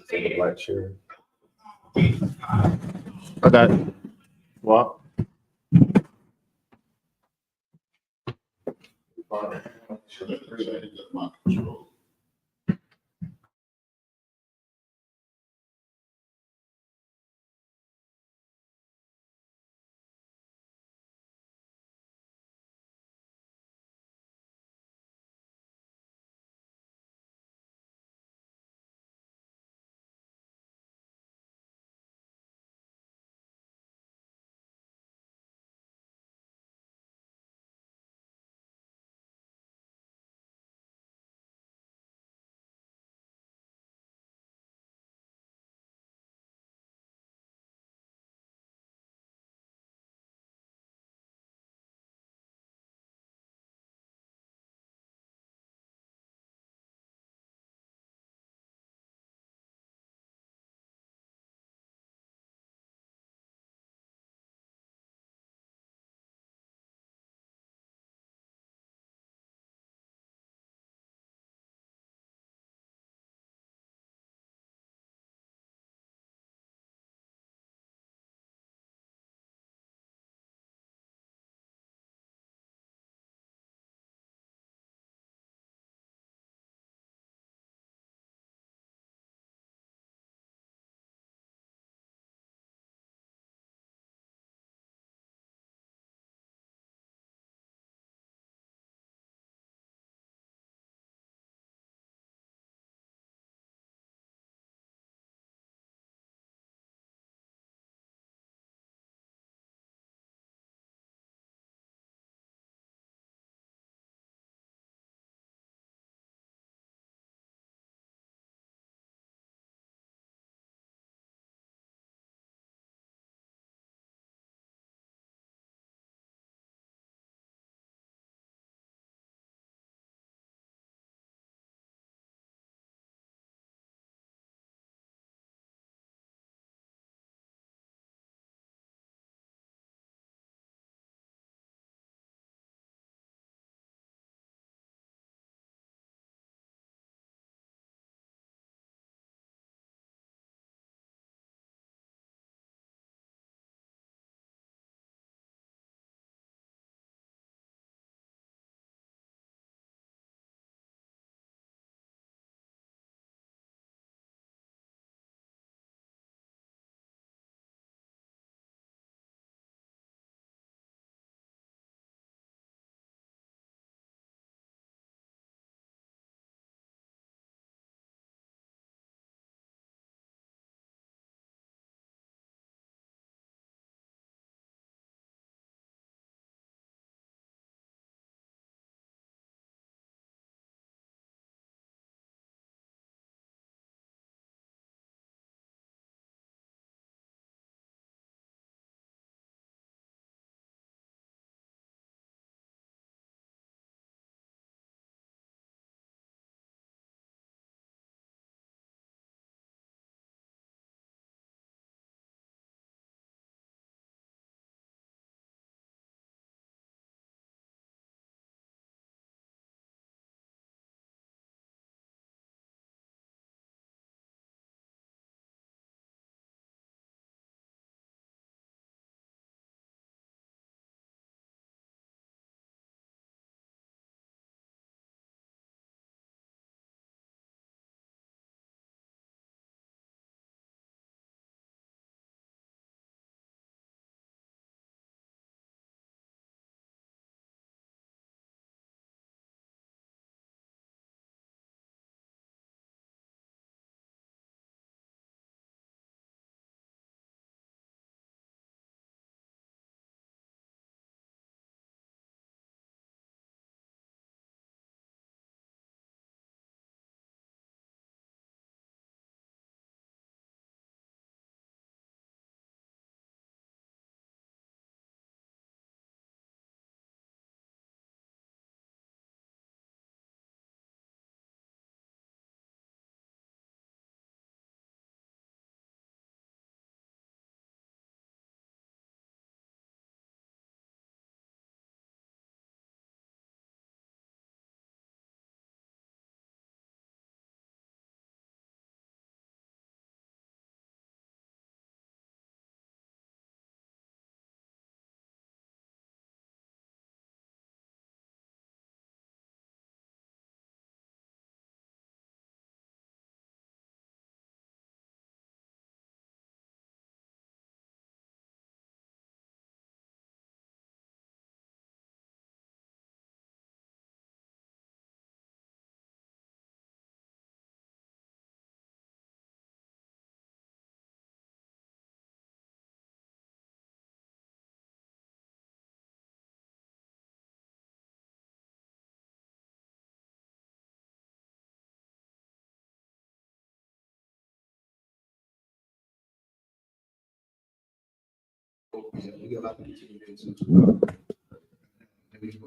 Take a black chair. Okay. What? My control.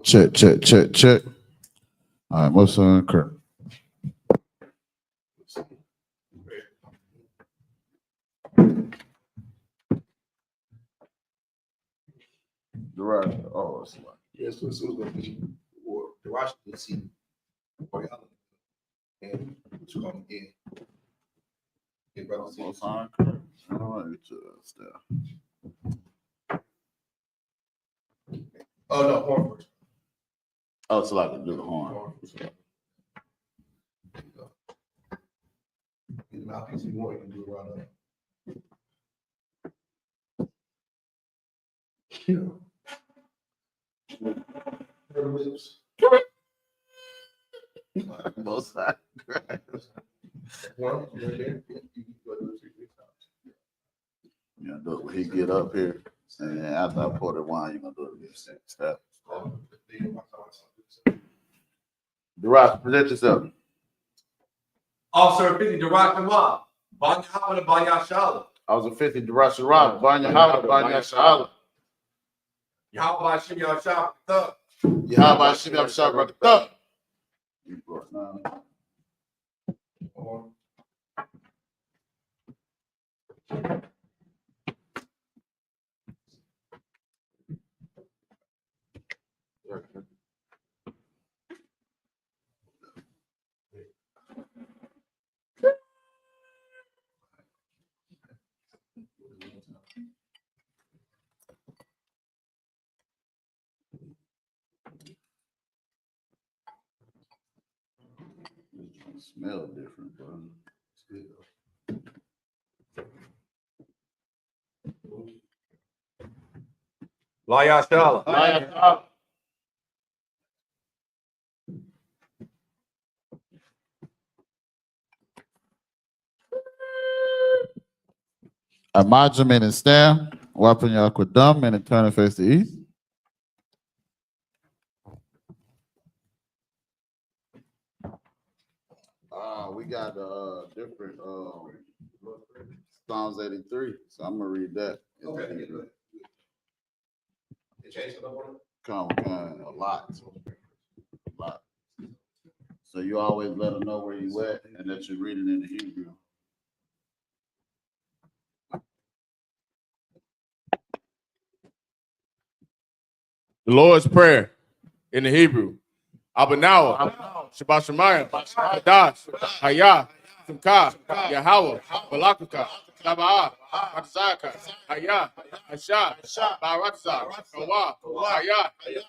Check, check, check, check. All right, most on Kirk. The right. Oh, it's like. Yes, so it's going to be the Washington DC. And what you call them again? Yeah, brother. Most on Kirk. All right, stuff. Oh, no, horn first. Oh, so I can do the horn. There you go. Get the mouthpiece if you want, you can do it right up. Her lips. Both sides. One, right there. You can go do it 3 times. You know, do it when he get up here, and then after I pour the wine, you gonna do it again. Step. Duraj, present yourself. Officer 50, Duraj Kamal. Banya Hamada, Banya Shala. I was a 50, Duraj Sharab, Banya Howard, Banya Shala. Yahweh Shimmy Al Shah, Thug. Yahweh Shimmy Al Shah, brother. Thug. Smell different, bro. It's good though. Laya Shala. Imagine and stand, wiping your aquadum and turn and face the east. We got different Psalms 83, so I'm gonna read that. Okay. Come a lot. So you always let them know where you at and that you're reading in the Hebrew. The Lord's Prayer in the Hebrew. Abanawa, Shabbat Shemayim, Hadash, I.S.U.P.K, Yahweh, Balakaka, Sabbath, Matazaka, Hayah, Asha, Baratza, Kawa, Hayah,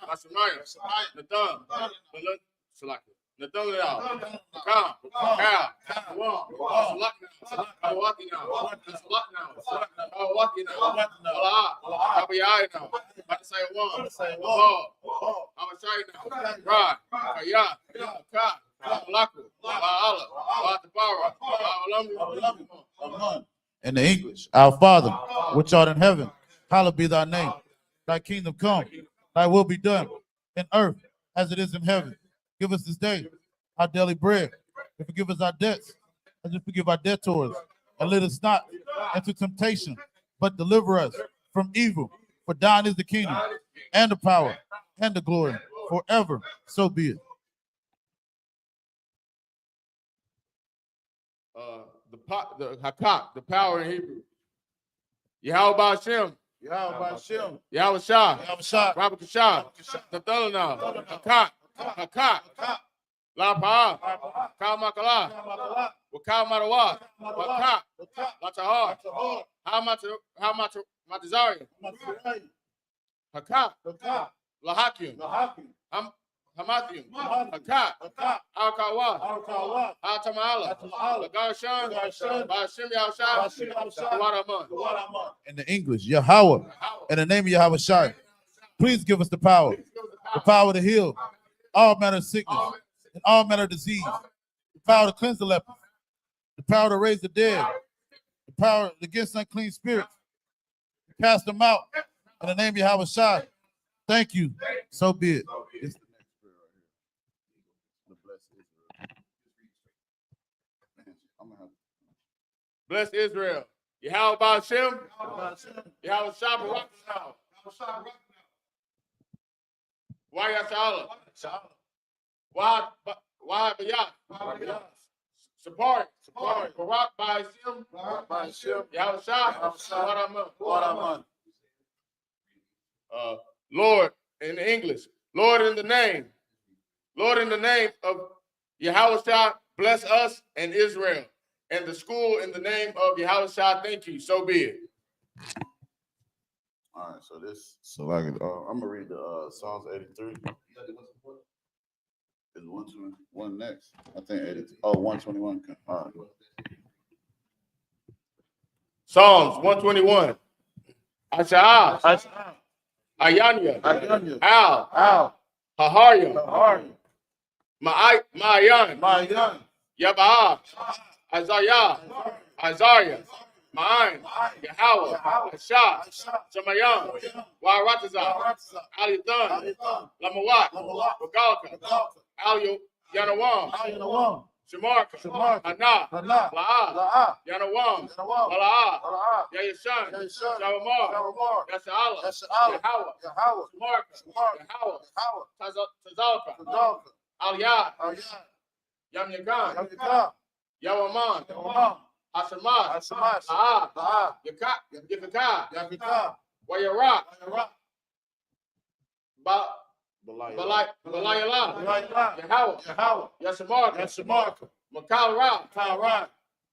Mashamayim, Nadam, Nadam, Kam, Kal, Salak now, Kawaki now, Salak now, Kawaki now, Allah, Abiyai now, Matasai one, Paul, Amashai now, Rod, Hayah, Ka, Malaku, Allah, Tabara, in the English, our Father, which art in heaven, hallowed be thy name. Thy kingdom come, thy will be done in earth as it is in heaven. Give us this day our daily bread, and forgive us our debts, as we forgive our debtors. And lead us not into temptation, but deliver us from evil. For thine is the kingdom, and the power, and the glory, forever. So be it. The Hakak, the power in Hebrew. Yahweh Hashem. Yahweh Hashem. Yahweh Shah. Yahweh Shah. Robert Kashah. The Thulanah. Hakak. La Pa'a. Kal Makala. Wakal Marawa. Wakak. Latahar. How Matazari. Hakak. La Hakim. Hamathium, Hakak, Al-Kawa, Al-Tamala, Al-Garshan, Bashim Yahshai, Wadaman. In the English, Yahweh, in the name of Yahweh Shai, please give us the power to heal all manner of sickness and all manner of disease, the power to cleanse the lepers, the power to raise the dead, the power against unclean spirits, to cast them out in the name of Yahweh Shai. Thank you. So be it. Bless Israel. Yahweh Shem, Yahweh Shabbat, YAHANNA, YAHANNA, Sapari, Barak by Shem, Yahweh Shabbat, Lord in English, Lord in the name of Yahweh Shah, bless us and Israel, and the school in the name of Yahweh Shah, thank you, so be it. All right, so like I'm gonna read the Psalms 83. Is 121 next? I think 82. Oh, 121. All right. Psalms 121. Asha'ah, Ayanya, Al, Haharya, Ma'ayan, Yaba'ah, Isaiah, Ma'an, Yahweh, Ashah, Shemayam, Waratazah, Alithan, Lamawat, Wagalka, Al Yanawam, Shemarka, Hana, La'ah, Yanawam, Mala'ah, Yayashan, Shavamar, Yasha'ala, Yahweh, Shemarka, Yahweh, Tazalka, Al-Yah, Yamyakan, Yawaman, Hashamas, La'ah, Yakaka, Wayarak, Balayala, Yahweh, Yashamarka, Makal Ra,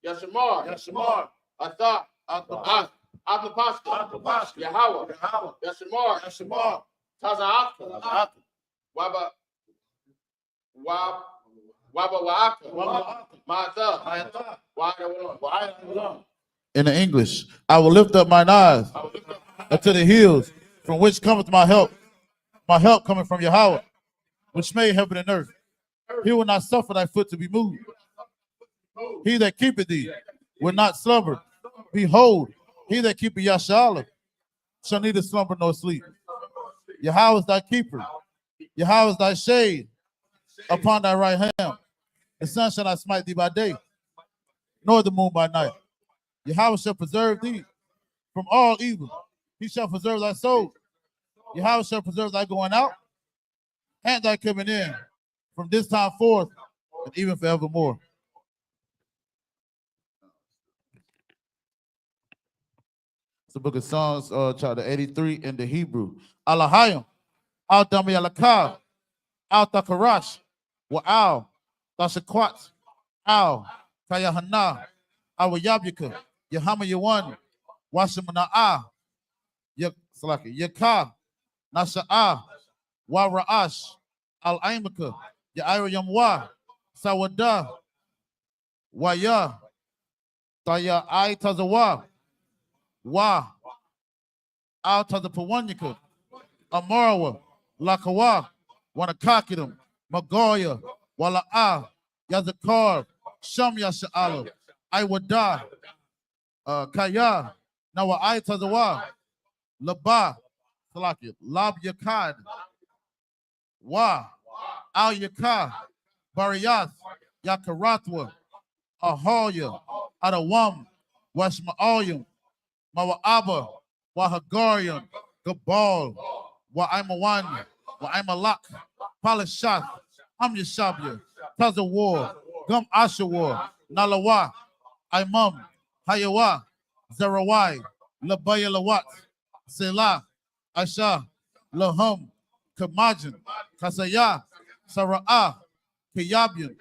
Yashamar, Atha, Abnapasta, Yahweh, Yashamar, Taza'aka, Wa'aka, Ma'atha, Wa'aka. In the English, I will lift up mine eyes unto the hills, from which cometh my help. My help coming from Yahweh, which made heaven and earth. He will not suffer thy foot to be moved. He that keepeth thee will not slumber. Behold, he that keepeth Yashala shall neither slumber nor sleep. Yahweh is thy keeper. Yahweh is thy shade upon thy right hand. The sun shall not smite thee by day, nor the moon by night. Yahweh shall preserve thee from all evil. He shall preserve thy soul. Yahweh shall preserve thy going out and thy coming in from this time forth and even forevermore. It's the book of Psalms, chapter 83 in the Hebrew. Alahayim, al dami alakah, al takarash, wa al tashakwat, al kayahana, al YAHANNA, Yahama Yawan, Washamana, Yaka, Nasha'a, Wa Ra'ash, Al Aimaka, Ya'ira Yamwa, Sawada, Waya, Taya Ai Tazawa, Wa, Al Tazapawanyaka, Amarawa, Lakawa, Wanakakidam, Magoya, Wala'a, Yazakar, Sham Yasha'ala, Iwada, Kaya, Nawa Ai Tazawa, Laba, Salaki, Lab Yakad, Wa, Al Yaka, Bariyath, Yakaratwa, Ahoya, Adawam, Washma'alyam, Mawa'aba, Wahagarian, Gabal, Wa'aimawan, Wa'aimalak, Palashath, Amyashabya, Tazawar, Gum Ashawar, Nalawa, Imam, Hayawa, Zerawai, Labaya Lawat, Selah, Asha, Lahum, Kamajan, Kasaya, Sara'ah, Kayabian,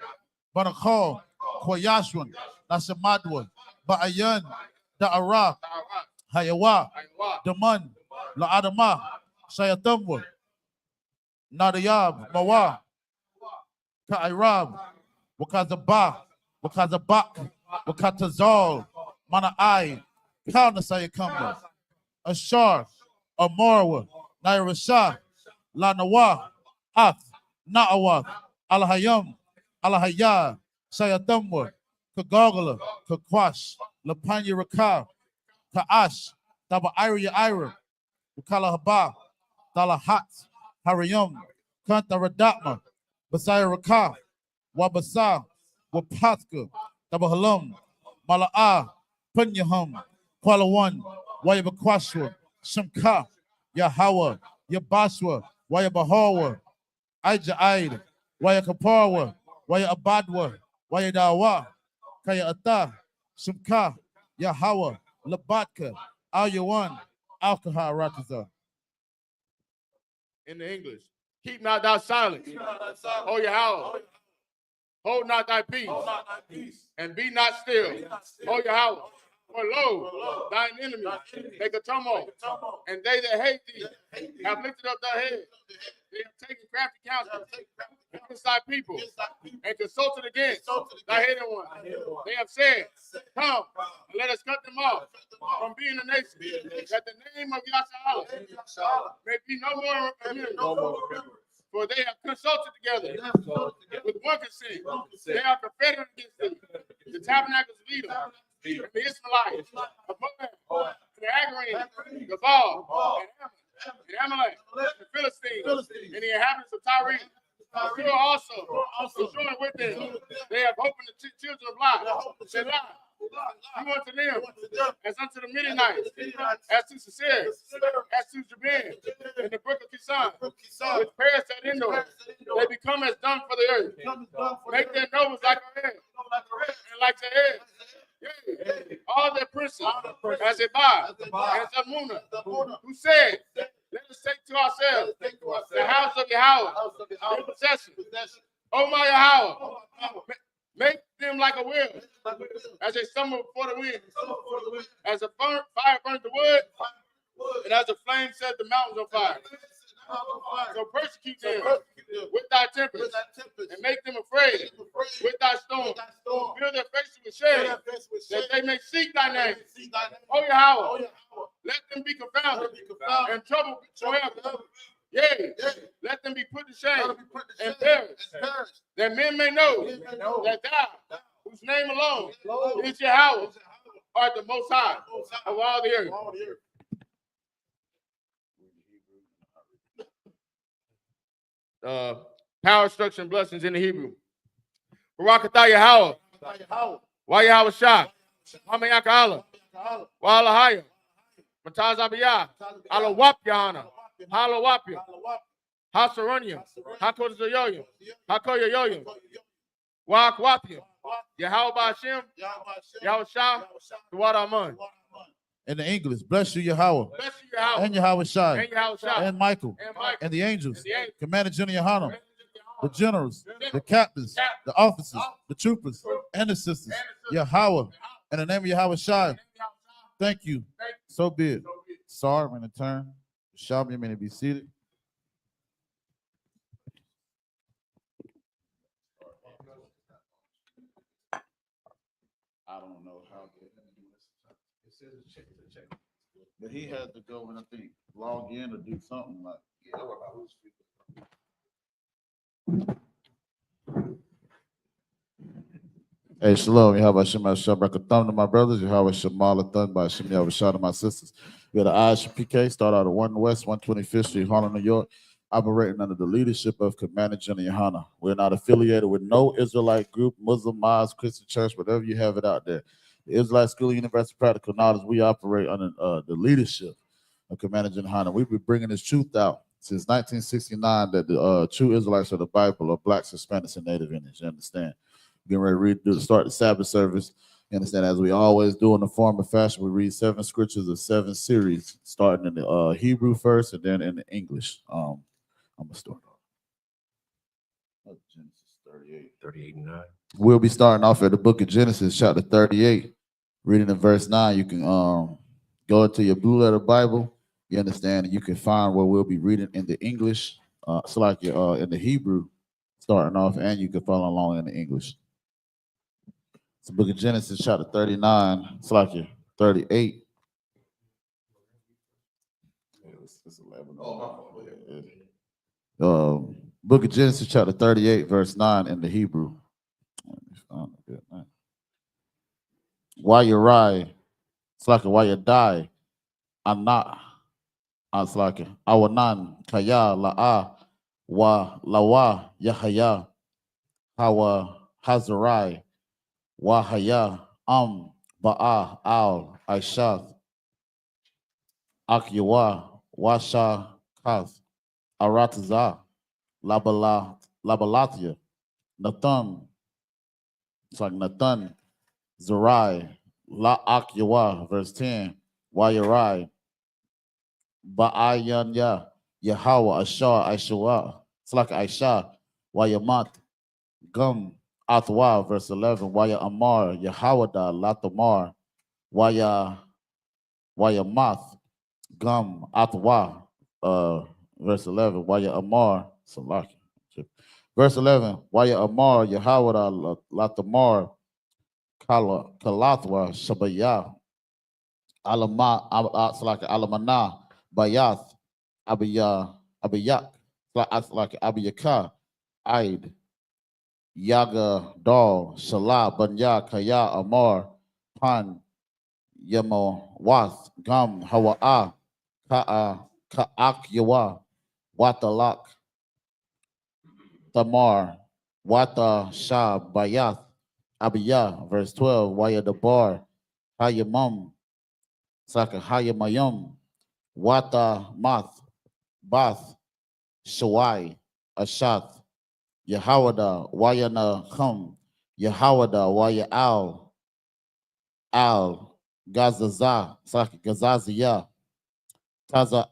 Barakal, Koyashwan, Nashamadwa, Ba'ayan, Da'ara, Hayawa, Daman, La'adama, Shayatamwa, Nadayab, Mawa, Ka'irab, Wakazabah, Wakazabak, Wakatazal, Mana'ai, Kaunasayakamba, Ashar, Amarwa, Nairashah, Lanawa, Ath, Na'awath, Alahayam, Alahaya, Sayatamwa, Kagogala, Kakwash, Lapanya Raka, Ka'ash, Daba Ira, Kalahabah, Dalahat, Harayam, Kanta Radatma, Basaya Raka, Wabasa, Wapatka, Dabahalam, Mala'ah, Punyaham, Kuala One, Wayabakwashwa, Shamka, Yahweh, Yabashwa, Wayabahawa, Aida, Wayakaparwa, Wayabadwa, Wayadawa, Kaya Ata, Shamka, Yahweh, Labatka, Al Yawan, Alcohol Rataza. In the English, keep not thy silence, O Yahweh. Hold not thy peace, and be not still, O Yahweh. For lo, thine enemies make a tumult, and they that hate thee have lifted up their head. They have taken crafty counsel against thy people, and consulted against thy hidden one. They have said, come, and let us cut them off from being a nation, that the name of Yahshua may be no more remembered. For they have consulted together with one consent. They are confederate against thee, the tabernacles of Edom, and the Israelites, of Moab, the Agarim, the Baal, and Ammon, and Amalek, the Philistines, and the inhabitants of Tyre. Still also join with them. They have opened the children of Lot. Said Lot, you unto them as unto the Midianites, as to Sisera, as to Jabin, in the brook of Kisan, which perished at Endor. They become as dung for the earth. Make their nobles like a head, and like the head. Yea, all their princes, as they buy, and Zamuna, who said, let us take to ourselves the house of Yahweh, in possession. O my Yahweh, make them like a wheel, as they stumble before the wind, as a fire burns the wood, and as a flame sets the mountains on fire. So persecute them with thy tempest, and make them afraid with thy storm. Fill their faces with shame, that they may seek thy name. O Yahweh, let them be confounded and troubled forever. Yea, let them be put to shame and perish, that men may know that thou, whose name alone is Yahweh, art the most high of all the earth. Power, structure, and blessings in the Hebrew. Barakatah Yahweh, Yahweh Shah, Hamayaka Allah, Wa'alahaya, Mataz Abiyah, Alawap Yahanna, Halawapya, Hasarunya, Hakozayoyim, Hakoyoyoyim, Wa'akwapya, Yahweh Ba'ashem, Yahweh Shah, Duwadaman. In the English, bless you, Yahweh, and Yahweh Shai, and Michael, and the angels, Commander General Yohanan, the generals, the captains, the officers, the troopers, and the sisters, Yahweh, in the name of Yahweh Shai. Thank you. So be it. Sorry, I'm going to turn. Shalom, you may be seated. I don't know how. But he had to go and I think log in or do something like. Hey, shalom. Yahweh Shem Shabbat to my brothers. Yahweh Shemala Thun by Shem Yahweh Shah to my sisters. We had the I.S.U.P.K. start out of 1 West, 125th Street, Harlem, New York, operating under the leadership of Commander General YAHANNA. We're not affiliated with no Israelite group, Muslim, mosque, Christian church, whatever you have it out there. The Israelite School of Universal Practical Knowledge, we operate under the leadership of Commander General YAHANNA. We've been bringing this truth out since 1969 that the true Israelites of the Bible are Blacks, Hispanics, and Native Indians. You understand? Getting ready to start the Sabbath service. You understand? As we always do in the form of fashion, we read 7 scriptures of 7 series, starting in the Hebrew first and then in the English. I'm going to start off. Genesis 38 and 9. We'll be starting off at the book of Genesis, chapter 38, reading in verse 9. You can go into your blue letter Bible. You understand? And you can find where we'll be reading in the English, so like in the Hebrew, starting off, and you can follow along in the English. It's the book of Genesis, chapter 39, it's like 38. It's 11. Book of Genesis, chapter 38, verse 9 in the Hebrew. Why you ride? It's like why you die. I'm not. It's like Awanan Kaya La'a Wa Lawa Yahaya Hawa Hazarai Wahaya Ba'a al Aishath Akyawa Washa Kath Arataza Labalathia Nathan. It's like Nathan Zerai La Akyawa, verse 10. Wayarai Ba'ayanya Yahweh Ashar Aishua. It's like Aisha Wayamat Gum Athwa, verse 11. Waya Amar Yahawada Latamar Wayamath Gum Athwa, verse 11. Waya Amar Salaki. Verse 11. Waya Amar Yahawada Latamar Kalathwa Shabaya Alamana Bayath Abiyak Abiyaka Aid Yaga Dal Salah Banya Kaya Amar Pan Yamo Wath Gum Hawa'a Ka'ak Yawa Watalak Tamar Wata Shah Bayath Abiyah, verse 12. Waya Dabar Hayamum Saka Hayamayum Wata Math Bath Shawai Ashath Yahawada Wayana Hum Yahawada Waya Al Gazaza Saka Gazazia Taza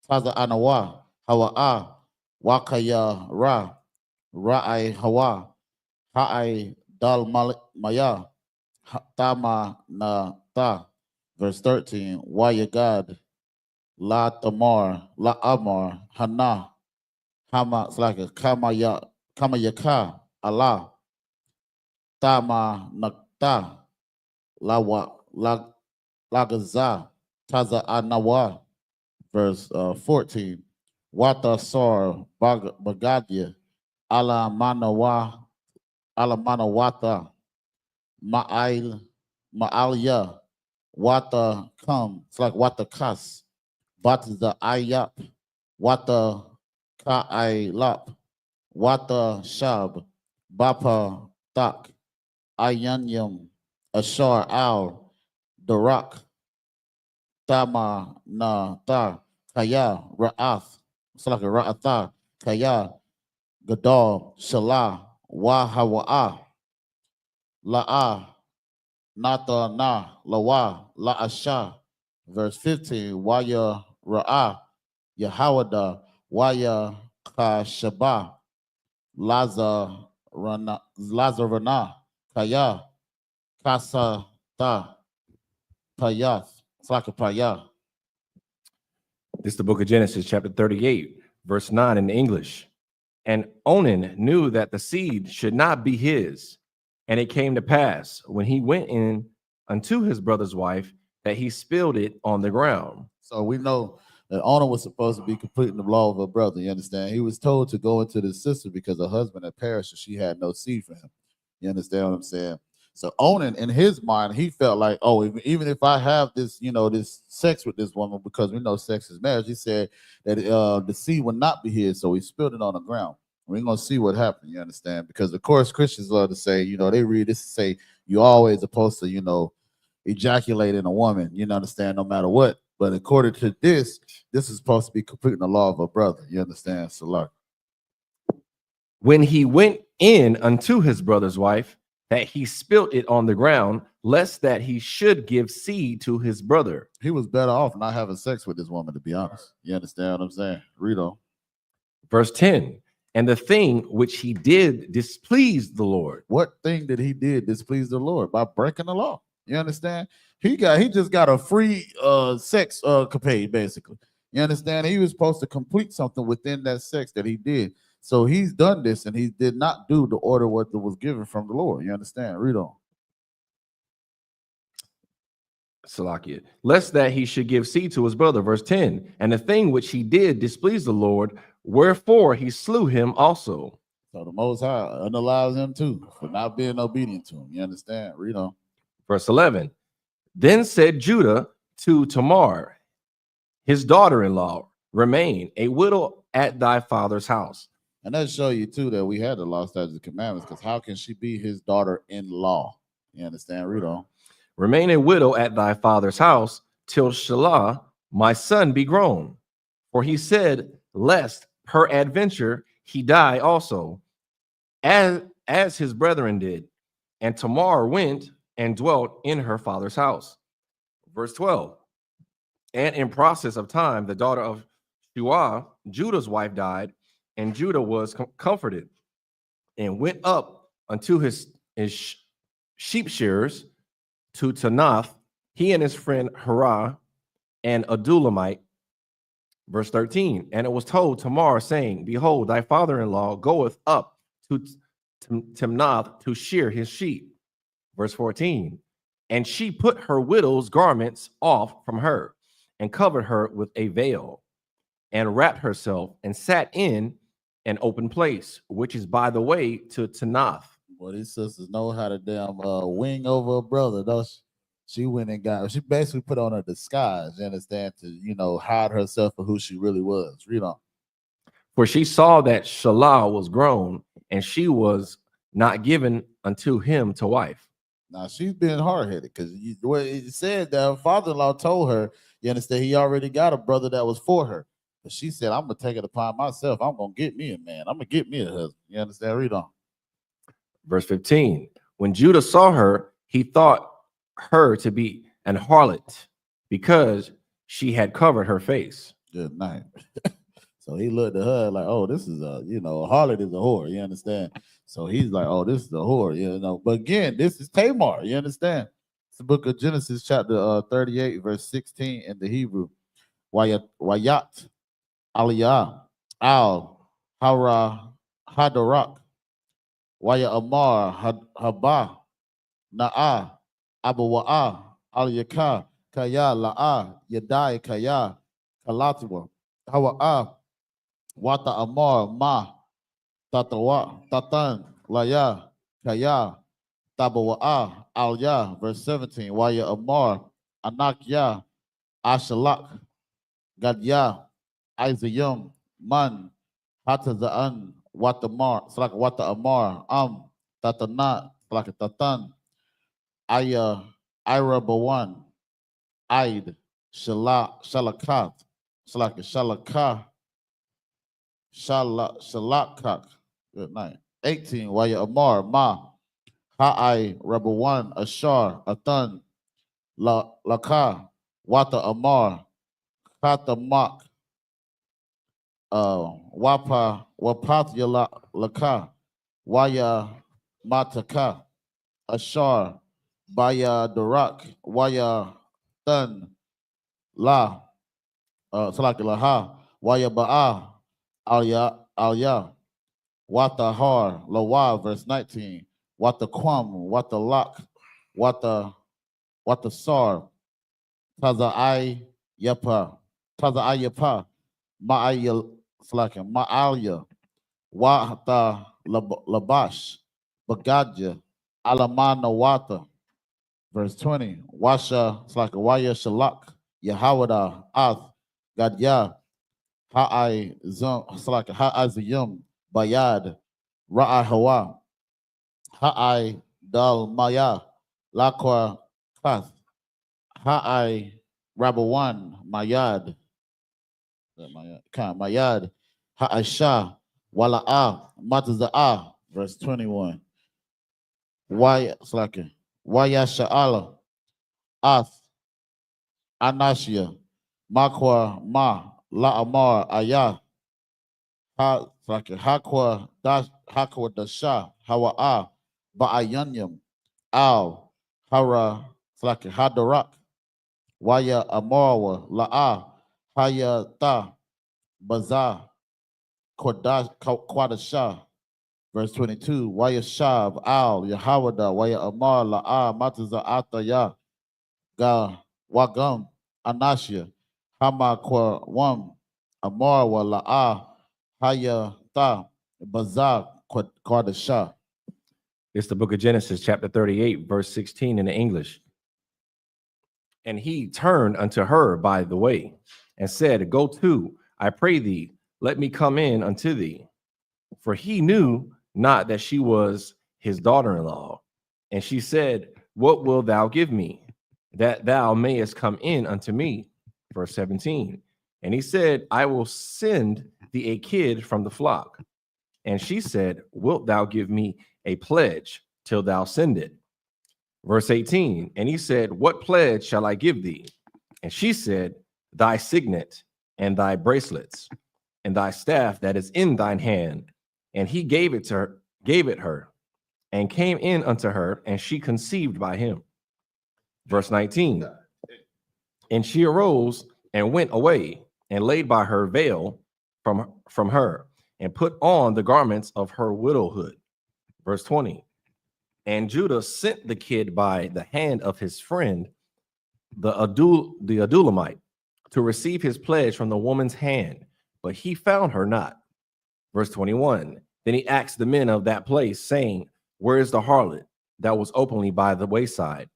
Anawa Hawa'a Wakaya Ra'ai Hawa Ha'ai Dal Maya Tama Na Ta, verse 13. Wayagad La Tamar La Amar Hana Hama. It's like a Kamayaka Allah Tama Nakta Lagaza Taza Anawa, verse 14. Wata Sor Bagadia Ala Manawata Ma'alia Wata Come. It's like Wata Kas. Bata the I.S.U.P.K. Wata Ka'ilap. Wata Shab. Bapa Tak. Ayanyam. Ashar Al. Darak. Tama Na Ta. Kaya Ra'ath. It's like a Ra'atha. Kaya Gadal Shalah. Wahawa'a. La'a. Nata na lawa la asha, verse 15. Waya ra'a Yahawada waya kashaba Lazarana kaya kasa ta payath. It's like a payah. This is the book of Genesis, chapter 38, verse 9 in English. And Onan knew that the seed should not be his. And it came to pass when he went in unto his brother's wife that he spilled it on the ground. So we know that Onan was supposed to be completing the law of her brother. You understand? He was told to go into the sister because her husband had perished and she had no seed for him. You understand what I'm saying? So Onan, in his mind, he felt like, oh, even if I have this, this sex with this woman, because we know sex is marriage, he said that the seed would not be his. So he spilled it on the ground. We're going to see what happened, you understand? Because, of course, Christians love to say, they read this and say, you always supposed to, ejaculate in a woman, understand, no matter what. But according to this is supposed to be completing the law of a brother, you understand? So, like, when he went in unto his brother's wife, that he spilt it on the ground, lest that he should give seed to his brother. He was better off not having sex with this woman, to be honest. You understand what I'm saying? Read on. Verse 10. And the thing which he did displeased the Lord. What thing did he did displease the Lord? By breaking the law. You understand? He just got a free sex capade, basically. You understand? He was supposed to complete something within that sex that he did. So he's done this, and he did not do the order what was given from the Lord. You understand? Read on. Salakia. Lest that he should give seed to his brother. Verse 10. And the thing which he did displeased the Lord, wherefore he slew him also. So the Most High unallows him too for not being obedient to him. You understand? Read on. Verse 11. Then said Judah to Tamar, his daughter-in-law, remain a widow at thy father's house. And that show you too that we had the law, statutes, and commandments, because how can she be his daughter-in-law? You understand? Read on. remain a widow at thy father's house till Shelah, my son, be grown. For he said, lest peradventure he die also, as his brethren did. And Tamar went and dwelt in her father's house. Verse 12. And in process of time, the daughter of Shua, Judah's wife, died, and Judah was comforted and went up unto his sheep shearers to Tanath, he and his friend Harah and Adulamite. Verse 13. And it was told Tamar, saying, behold, thy father-in-law goeth up to Timnath to shear his sheep. Verse 14. And she put her widow's garments off from her and covered her with a veil and wrapped herself and sat in an open place, which is by the way to Tanath. Well, these sisters know how to damn wing over a brother, don't she? She went and she basically put on a disguise, you understand, to, hide herself for who she really was. Read on. For she saw that Shelah was grown, and she was not given unto him to wife. Now, she's being hard-headed because it said that her father-in-law told her, you understand, he already got a brother that was for her. But she said, I'm going to take it upon myself. I'm going to get me a man. I'm going to get me a husband. You understand? Read on. Verse 15. When Judah saw her, he thought her to be an harlot because she had covered her face. Good night. So he looked at her like, oh, this is a harlot is a whore. You understand? So he's like, oh, this is a whore, But again, this is Tamar. You understand? It's the book of Genesis, chapter 38, verse 16 in the Hebrew. Wayat Aliyah Al Hara Hadarak Waya Amar Haba Na'a Abawa'a Aliyaka Kaya La'a Yadai Kaya Kalatwa Hawa'a Wata Amar Ma Tatawa Tatan Laya Kaya Tabawa'a Alya. Verse 17. Waya Amar Anakya Ashalak Gadya Isayum Man Hatazaan Watamar Slaka Wata Amar Tatanat Slaka Tatan Aya Ira Bawan Aid Shalakat Slaka Shalakak. Good night. 18. Waya Amar Ma Ha'ai Rabawan Ashar Atan Laka Wata Amar Katamak Wapat Yala Laka Waya Mataka Ashar Baya Darak Waya Tan La Salaki Laha Waya Ba'a Alya Wata Har Lawa. Verse 19. Wata Kwam Wata Lak Wata Sar Taza Yapa Ma'alya Wata Labash Bagadja Alamana Wata. Verse 20. Washa Waya Shalak Yahawada Ath Gadya Ha'aziyum Bayad Ra'a Hawa Ha'ai Dal Maya Lakwa Kath Ha'ai Rabawan Mayad Mayad Ha'asha Wala'a Mataza'a. Verse 21. Waya Sha'ala Ath Anashia Makwa Ma La'amar Ayah Hakwa Dasha Hawa'a Ba'ayanyam Al Hara Hadarak Waya Amarwa La'a Haya Ta Baza Kwadasha. Verse 22. Waya Shav Al Yahawada Waya Amar La'a Mataza Ataya Ga Wagam Anashia Hama Kwa Wam Amar wa La'a Haya Ta Baza Kwadasha. It's the book of Genesis, chapter 38, verse 16 in the English. And he turned unto her by the way and said, go to, I pray thee, let me come in unto thee. For he knew not that she was his daughter-in-law. And she said, what wilt thou give me? that thou mayest come in unto me. Verse 17. And he said, I will send thee a kid from the flock. And she said, wilt thou give me a pledge till thou send it? Verse 18. And he said, what pledge shall I give thee? And she said, thy signet and thy bracelets and thy staff that is in thine hand. And he gave it her, and came in unto her, and she conceived by him. Verse 19. And she arose and went away and laid by her veil from her, and put on the garments of her widowhood. Verse 20. And Judah sent the kid by the hand of his friend, the Adulamite, to receive his pledge from the woman's hand, but he found her not. Verse 21. Then he asked the men of that place, saying, where is the harlot that was openly by the wayside?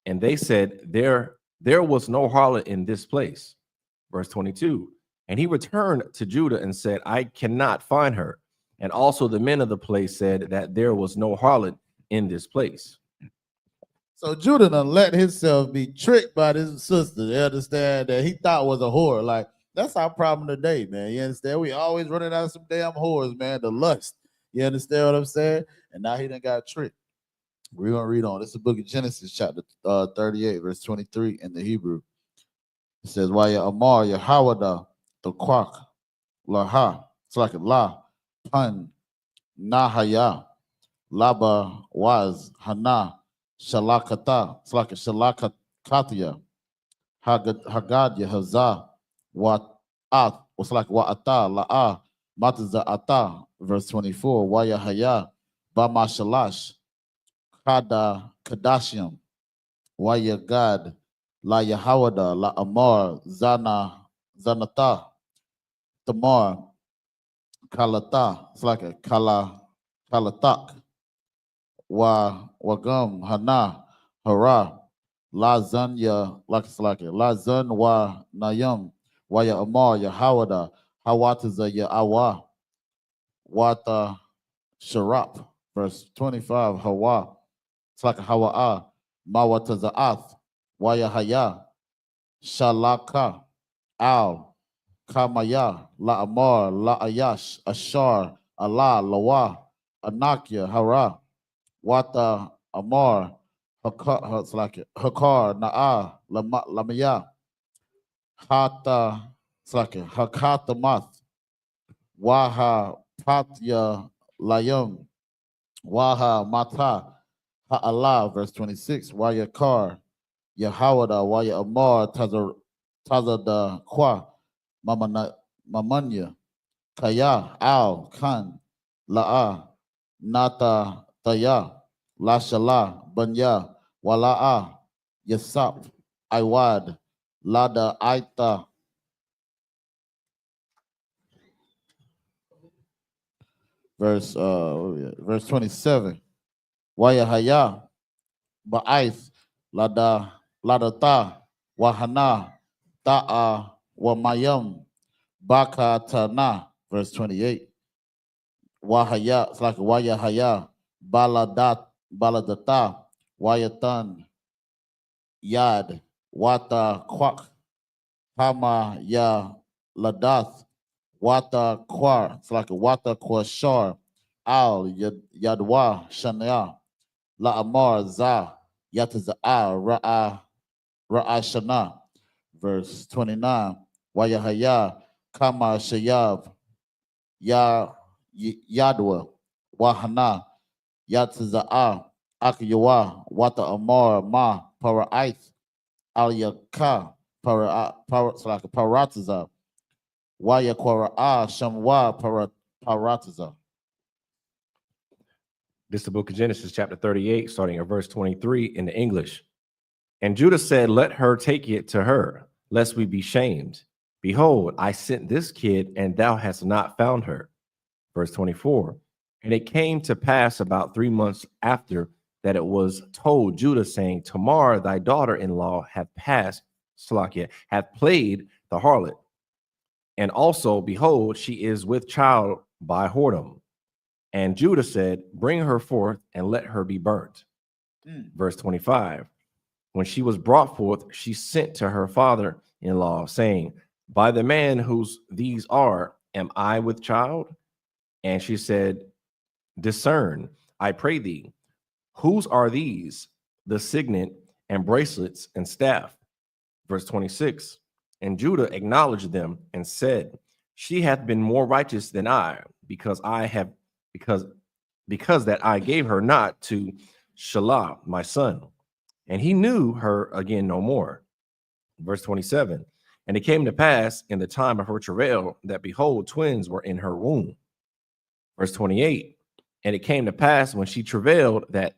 And they said, there was no harlot in this place. Verse 22. And he returned to Judah and said, I cannot find her. And also the men of the place said that there was no harlot in this place. So Judah done let himself be tricked by this sister. They understand that he thought was a whore. Like, that's our problem today, man. You understand? We always running out of some damn whores, man. The lust. You understand what I'm saying? And now he done got tricked. We're going to read on. This is the book of Genesis, chapter 38, verse 23 in the Hebrew. It says, Waya Amar Yahawada, the Kwak, Laha, it's like a La, Pun, Nahaya, Laba was, Hana, Shalakata, it's like a Shalakatya, Hagadya, Hazah, Wat At, it's like Wa'ata, La'a, Mataza Ata, verse 24, Waya Haya, Bama Shalash, Kada Kadashium, Waya Gad, La Yahawada, La Amar, Zanata, Tamar, Kalata, it's like a Kalatak, Wagum, Hana, Hara, La Zanya, like it's like a La Zan Wa Nayam, Waya Amar, Yahawada, Hawataza Ya'awa, Wata Sharap, verse 25, Hawa, it's like a Hawa'a, Mawataza'ath, Waya Haya, Shalaka, Al, Kamaya, La Amar, La Ayash, Ashar, Allah, Lawa, Anakia, Hara, Wata Amar, Hakar, it's like it, Hakar, Na'a, Lamaya, Hata, it's like it, Hakatamath, Waha, Patya, Layum, Waha, Mata, Ha'Allah, verse 26, Wayakar, Yahawada, Waya Amar, Tazada Kwa, Mamanya, Kaya, Al, Khan, La'a, Nata, Taya, Lashala, Banya, Wala'a, Yasap, Iwad, Lada, Aita. Verse 27. Wayahaya, Ba'ith, Ladata, Wahana, Ta'a, Wamayam, Baka Tana, verse 28. Wahaya, it's like Wayahaya, Baladata, Wayatan, Yad, Wata Kwak, Hama Ya Ladath, Wata Kwar, it's like a Wata Kwashar, Al Yadwa Shania, La Amar Za, Yataza'a, Ra'ashana, verse 29. Wayahaya, Kama Shayab, Yadwa, Wahana, Yataza'a, Akayawa, Wata Amar, Ma, Para'ith, Al Yaka, Parataza, Waya Kwara'a, Shamwa, Parataza. This is the book of Genesis, chapter 38, starting at verse 23 in the English. And Judah said, let her take it to her, lest we be shamed. Behold, I sent this kid, and thou hast not found her. Verse 24. And it came to pass about 3 months after that it was told Judah, saying, Tamar, thy daughter-in-law, hath played the harlot. And also, behold, she is with child by whoredom. And Judah said, bring her forth and let her be burnt. Verse 25. When she was brought forth, she sent to her father-in-law, saying, by the man whose these are, am I with child? And she said, discern, I pray thee, whose are these, the signet and bracelets and staff? Verse 26. And Judah acknowledged them and said, she hath been more righteous than I, because that I gave her not to SHALAM, my son. And he knew her again no more. Verse 27. And it came to pass in the time of her travail that, behold, twins were in her womb. Verse 28. And it came to pass when she travailed that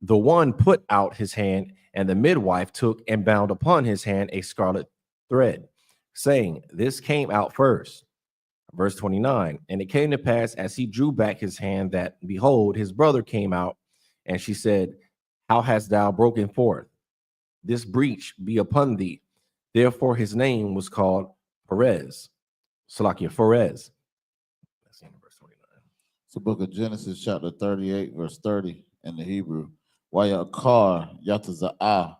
the one put out his hand, and the midwife took and bound upon his hand a scarlet thread, saying, this came out first. Verse 29. And it came to pass as he drew back his hand that, behold, his brother came out, and she said, how hast thou broken forth? This breach be upon thee. Therefore his name was called Perez. Salakia, Perez. That's the end of verse 29. It's the book of Genesis, chapter 38, verse 30 in the Hebrew. YAHANNA, Yataza'ah,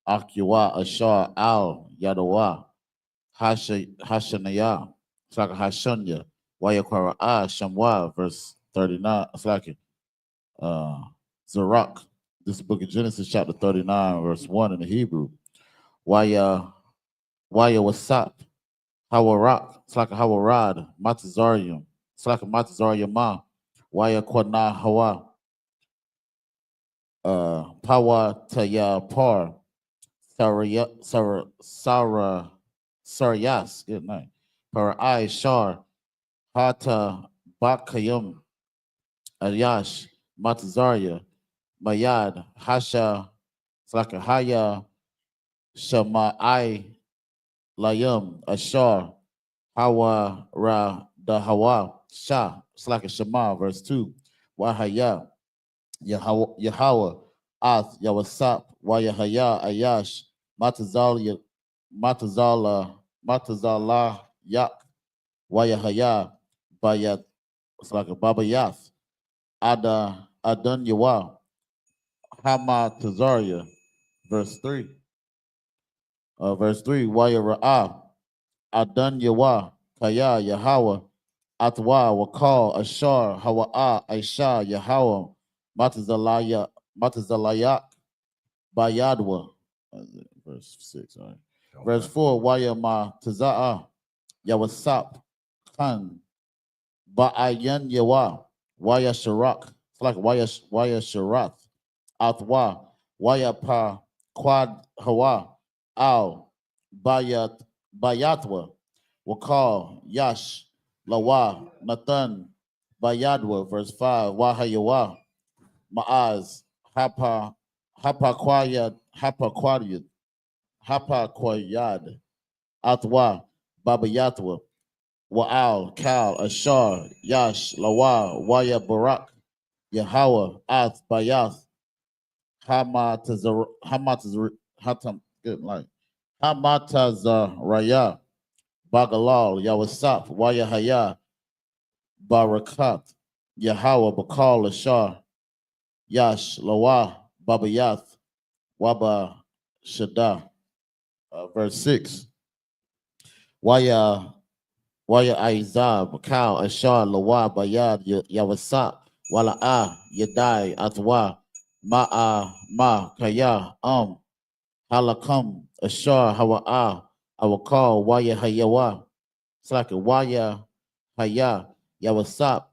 Akiwa, Ashar, Al, Yadawa, Hashanaya, it's like a Hashanya, YAHANNA, Shamwa, verse 39, it's like Zarak. This is the book of Genesis, chapter 39, verse 1 in the Hebrew. Y.A.H.U.P.K, Hawarak, it's like a Hawarad, Matazarium, it's like a Matazarium, YAHANNA Hawa, Pawa Taya Par, Saryas, good night. Parai Shar, Hata Bakayum, Ayash, Matazaria, Mayad, Hasha, it's like a Haya, Shama'ai, Layum, Ashar, Hawa Ra da Hawa, Shah, it's like a Shema, verse 2. Wahaya, Yahweh, Ath, Yawasap, Wayahaya, Ayash, Matazala, Yak, Wayahaya, Bayat, it's like a Baba Yath, Adon Yawa, Hama Tazaria, verse 3. Verse 3, Wayara'ah, Adon Yawa, Kaya, Yahweh, Atwa, Wakal, Ashar, Hawa'ah, Aisha, Yahweh, Matazalayak, Bayadwa. Verse 6, all right. Verse 4, Wayama Taza'ah, Yawasap, Khan, Ba'ayan Yawa, Waya Sharak, it's like Waya Sharath, Atwa, Wayapa, Quad Hawa, Al, Bayatwa, Wakal, Yash, Lawa, Nathan, Bayadwa, verse 5, Wahayawa, Ma'az, Hapaquayad, Atwa, Babayatwa, Wa'al, Kal, Ashar, Yash, Lawa, Waya Barak, Yahweh, Ath, Bayath, Hamatazaraya, Bagalal, Yawasap, Wayahaya, Barakat, Yahweh, Bakal, Ashar, Yash, Lawa, Babayath, Waba Shada. Verse 6. Waya Aizab, Bakal, Ashar, Lawa, Bayad, Yawasap, Wala'ah, Yadai, Atwa, Ma, Kaya, Halakam, Ashar, Hawa'ah, Awakal, Waya Hayawa. It's like a Waya Haya, Yawasap,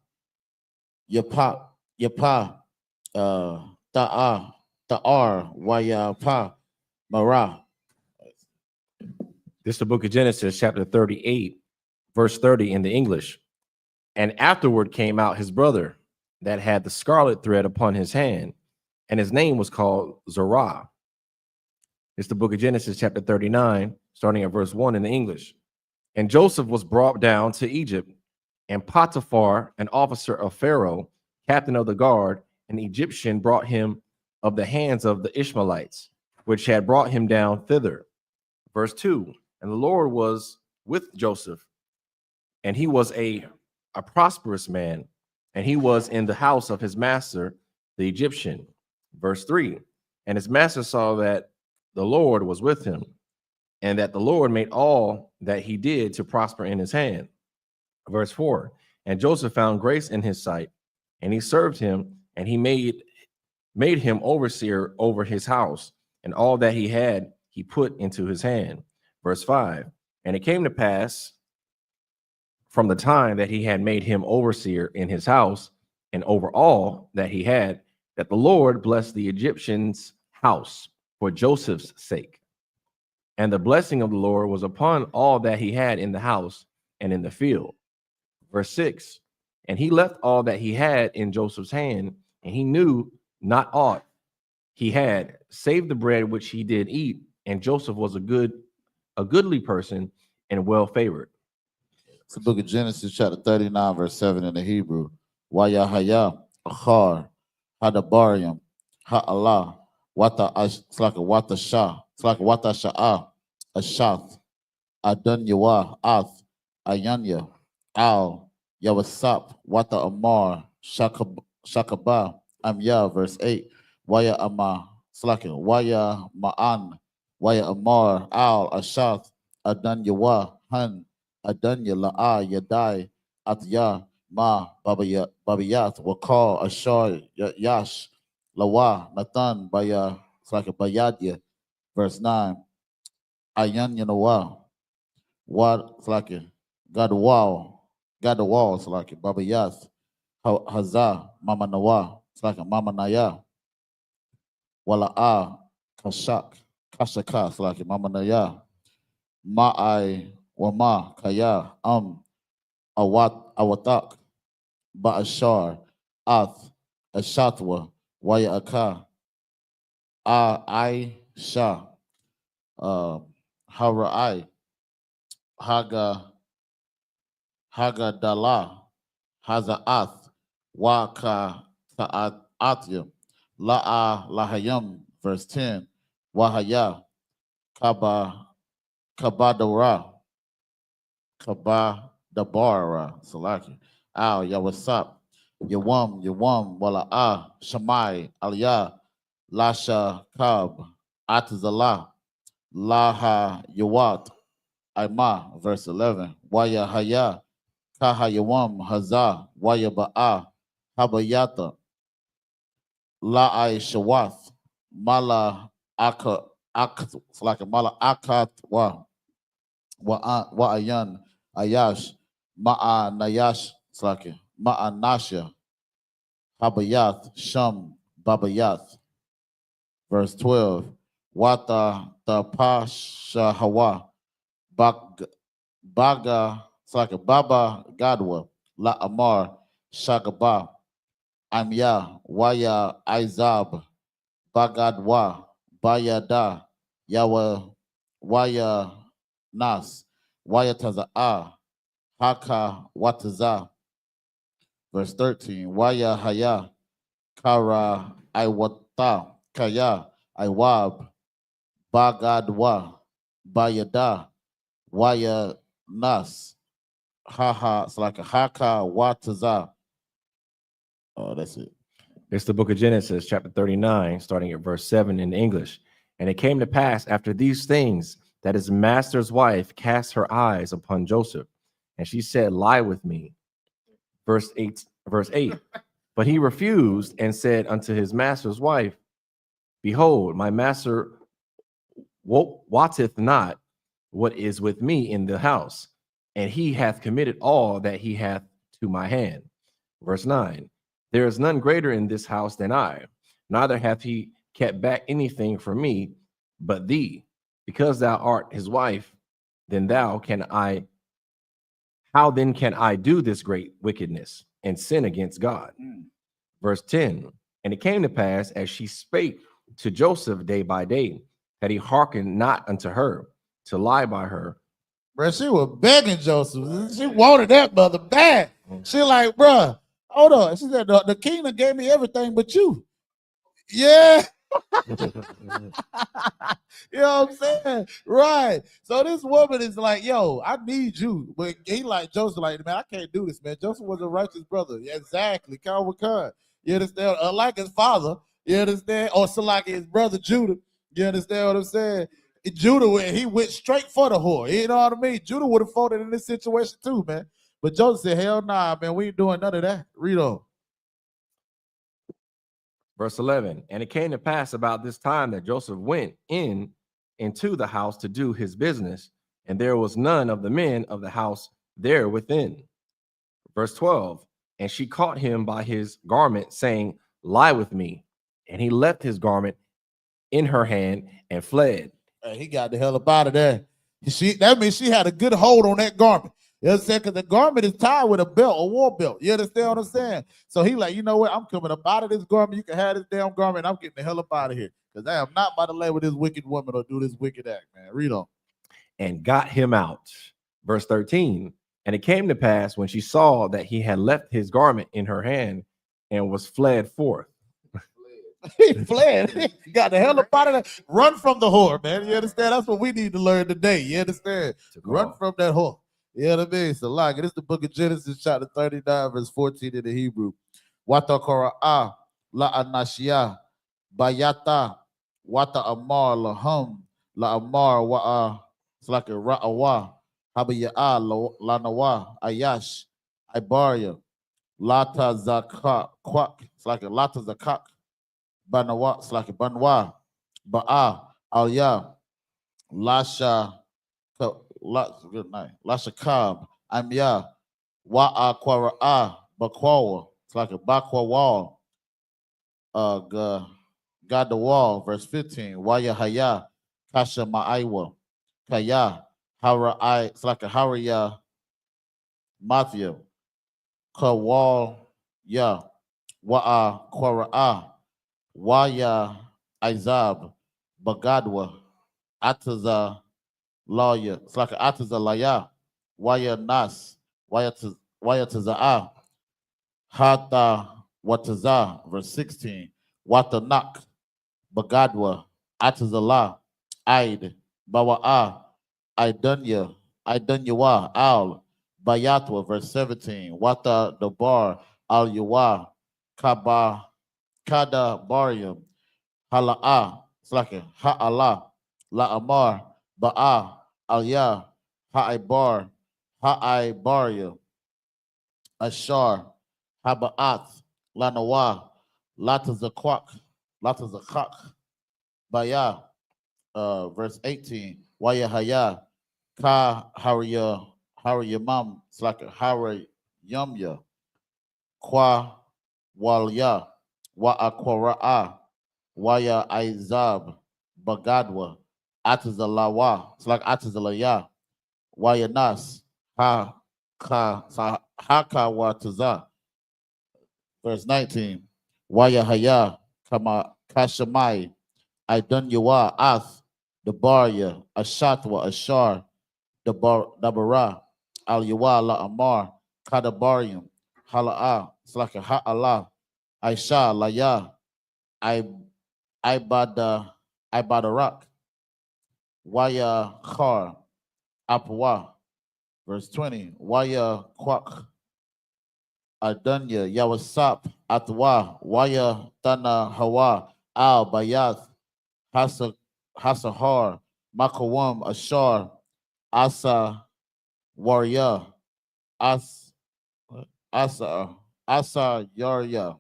Yapa, Ta'ar, Waya Pa, Mara. This is the book of Genesis, chapter 38, verse 30 in the English. And afterward came out his brother that had the scarlet thread upon his hand, and his name was called Zerah. It's the book of Genesis, chapter 39, starting at verse 1 in the English. And Joseph was brought down to Egypt, and Potiphar, an officer of Pharaoh, captain of the guard, an Egyptian, brought him of the hands of the Ishmaelites, which had brought him down thither. Verse 2, and the Lord was with Joseph, and he was a prosperous man, and he was in the house of his master, the Egyptian. Verse 3, And his master saw that the Lord was with him, and that the Lord made all that he did to prosper in his hand. Verse 4, and Joseph found grace in his sight, and he served him, and he made him overseer over his house, and all that he had he put into his hand. Verse 5, and it came to pass from the time that he had made him overseer in his house and over all that he had, that the Lord blessed the Egyptian's house for Joseph's sake. And the blessing of the Lord was upon all that he had in the house and in the field. Verse 6, and he left all that he had in Joseph's hand, and he knew not aught he had, save the bread which he did eat. And Joseph was a goodly person and well favored. It's the book of Genesis, chapter 39, verse 7 in the Hebrew. YAHANNA, Achar, Hadabarium, Ha'Allah, Wata Shah, Sha'a, Ashath, Adon Yawa, Ath, Ayanya, Al, Yawasap, Wata Amar, Shakaba, Amya, verse 8. Waya Ama, Waya Ma'an, Waya Amar, Al, Ashath, Adon Yawa, Han, Adanya La'a Yadai Atya Ma Babiyat Wakal Ashar Yash Lawa Nathan Baya Bayadya, verse 9. Ayan Yanawa Wad God the wall Babayat Hazah Mama Nawa Mama Naya Wala'a Kashaka Mama Naya Ma'ai Wama Kaya Awatak Ba'ashar Ath Ashatwa Waya Aka Aisha Harai Hagadala Hazaath Waka Ta'atya La'a Lahayam, verse 10. Wahaya Kabadara Salaki. Al Yawasap. Yawam Wala'a Shamai Aliyah Lasha Kab Atazala Laha Yawat Aima, verse 11. Waya Haya Kaha Yawam Hazah Waya Ba'a Habayata La'ai Shawath Mala Aka Mala Akat Wa'ayan Ayash Ma'a Nayash Ma'a Nasha Habayath Sham Babayath, verse 12. Wata Tapasha Hawa Baga Baba Gadwa La Amar Shagaba Amya Waya Izab Bagadwa Bayada Yawa Waya Nas Waya Taza'a Haka Wataza, verse 13. Waya Haya Kara Iwata Kaya Iwab Bagadwa Bayada Waya Nas Haha Haka Wataza. Oh, that's it. It's the book of Genesis, chapter 39, starting at verse 7 in English. And it came to pass after these things that his master's wife cast her eyes upon Joseph, and she said, lie with me. Verse 8. But he refused and said unto his master's wife, behold, my master wotteth not what is with me in the house, and he hath committed all that he hath to my hand. Verse 9. There is none greater in this house than I, neither hath he kept back anything from me but thee, because thou art his wife. How then can I do this great wickedness and sin against God? Verse 10. And it came to pass, as she spake to Joseph day by day, that he hearkened not unto her to lie by her. Bro, she was begging Joseph. She wanted that mother bad. She like, bro, hold on. She said, the kingdom gave me everything but you. Yeah. You know what I'm saying? Right. So this woman is like, yo, I need you. But he like, Joseph like, man, I can't do this, man. Joseph was a righteous brother. Yeah, exactly. Con with con. You understand? Unlike his father, You understand? Or so like his brother Judah. You understand what I'm saying? Judah, he went straight for the whore. You know what I mean? Judah would have folded in this situation too, man. But Joseph said, hell nah, man, we ain't doing none of that. Read on. Verse 11, and it came to pass about this time that Joseph went into the house to do his business, and there was none of the men of the house there within. Verse 12, and she caught him by his garment, saying, lie with me. And he left his garment in her hand and fled. Hey, he got the hell up out of there. That means she had a good hold on that garment. You understand? Because the garment is tied with a belt, a war belt. You understand what I'm saying? So he like, you know what? I'm coming up out of this garment. You can have this damn garment. I'm getting the hell up out of here. Because I am not about to lay with this wicked woman or do this wicked act, man. Read on. And got him out. Verse 13, and it came to pass when she saw that he had left his garment in her hand and was fled forth. He fled. He got the hell up out of there. Run from the whore, man. You understand? That's what we need to learn today. You understand? Run from that whore. You know what I mean? So like, it is the book of Genesis, chapter 39, verse 14 in the Hebrew. Wata kora'ah la anashia bayata wata amar lahum la amar wa'a. It's like a ra'awa habiya'a la nawa ayash ibaria lata zakak kwak. It's like a lata zakak. Banawa, it's like a banwa, ba'a, alya, lasha, good night, lasha kab, amya, wa'a kwara'a, bakwawa, it's like a bakwa wall, God the wall, verse 15, waya haya, kasha ma'aiwa, kaya, hara it's like a haraya, mafia, kawal, ya, wa'a kwara'a, Waya Izab Bagadwa Ataza lawyer. It's like an Ataza Laya. Waya Nas. Waya Taza'a. Hata Wataza. Verse 16. Watanak Bagadwa Atazala. Aid Bawa'a. Idunya. Idunyawa. Al Bayatwa. Verse 17. Wata Dabar Al Yawa. Kaba. Kada Barium, Hala'a, it's like a Ha'ala, La Amar, Ba'a, Alya, Ha'ibar, Ha'ibaria, Ashar, Haba'at, Lanawa, Latazakwak, Baya, verse 18, Wayahaya, Ka Hariyamam, it's like a Hariyamya, Kwa Walya, Wa'akwara'a, Waya Izab, Bagadwa, Atazalawa, it's like Atazalaya, Waya Nas, Haka Wataza, verse 19, Waya Haya, Kama Kashamai, Idunywa, Ath, Dabaria, Ashatwa, Ashar, Dabara, Al Yawa, La Amar, Kadabarium, Hala'a, it's like a Ha'ala, Aisha, Laya, Ibadarak, Waya Khar, Apwa, verse 20, Waya Kwak, Adunya, Yawasap, Atwa, Waya Tana Hawa, Al Bayath, Hasahar, Makawam, Ashar, Asa Warrior, Asa Yarya,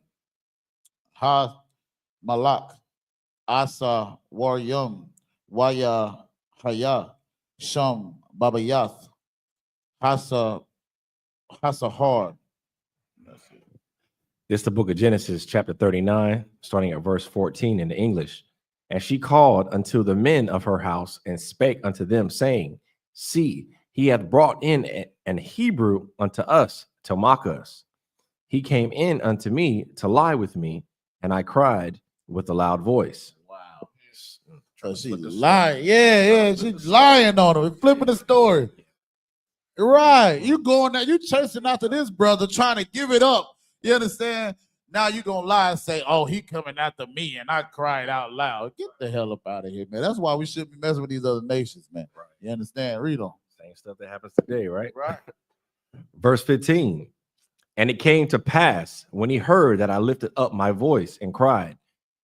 Ha Malak, Asa Waryum, Waya Haya, Sham Babayath, Hasahar. This is the book of Genesis, chapter 39, starting at verse 14 in the English. And she called unto the men of her house and spake unto them, saying, see, he hath brought in an Hebrew unto us to mock us. He came in unto me to lie with me, and I cried with a loud voice. Wow. She's lying. Yeah, she's lying on him, flipping the story. Right. You going there, you chasing after this brother, trying to give it up. You understand? Now you gonna lie and say, oh, he coming after me, and I cried out loud. Get the hell up out of here, man. That's why we shouldn't be messing with these other nations, man. Right. You understand? Read on. Same stuff that happens today, right? Right. Verse 15. And it came to pass when he heard that I lifted up my voice and cried,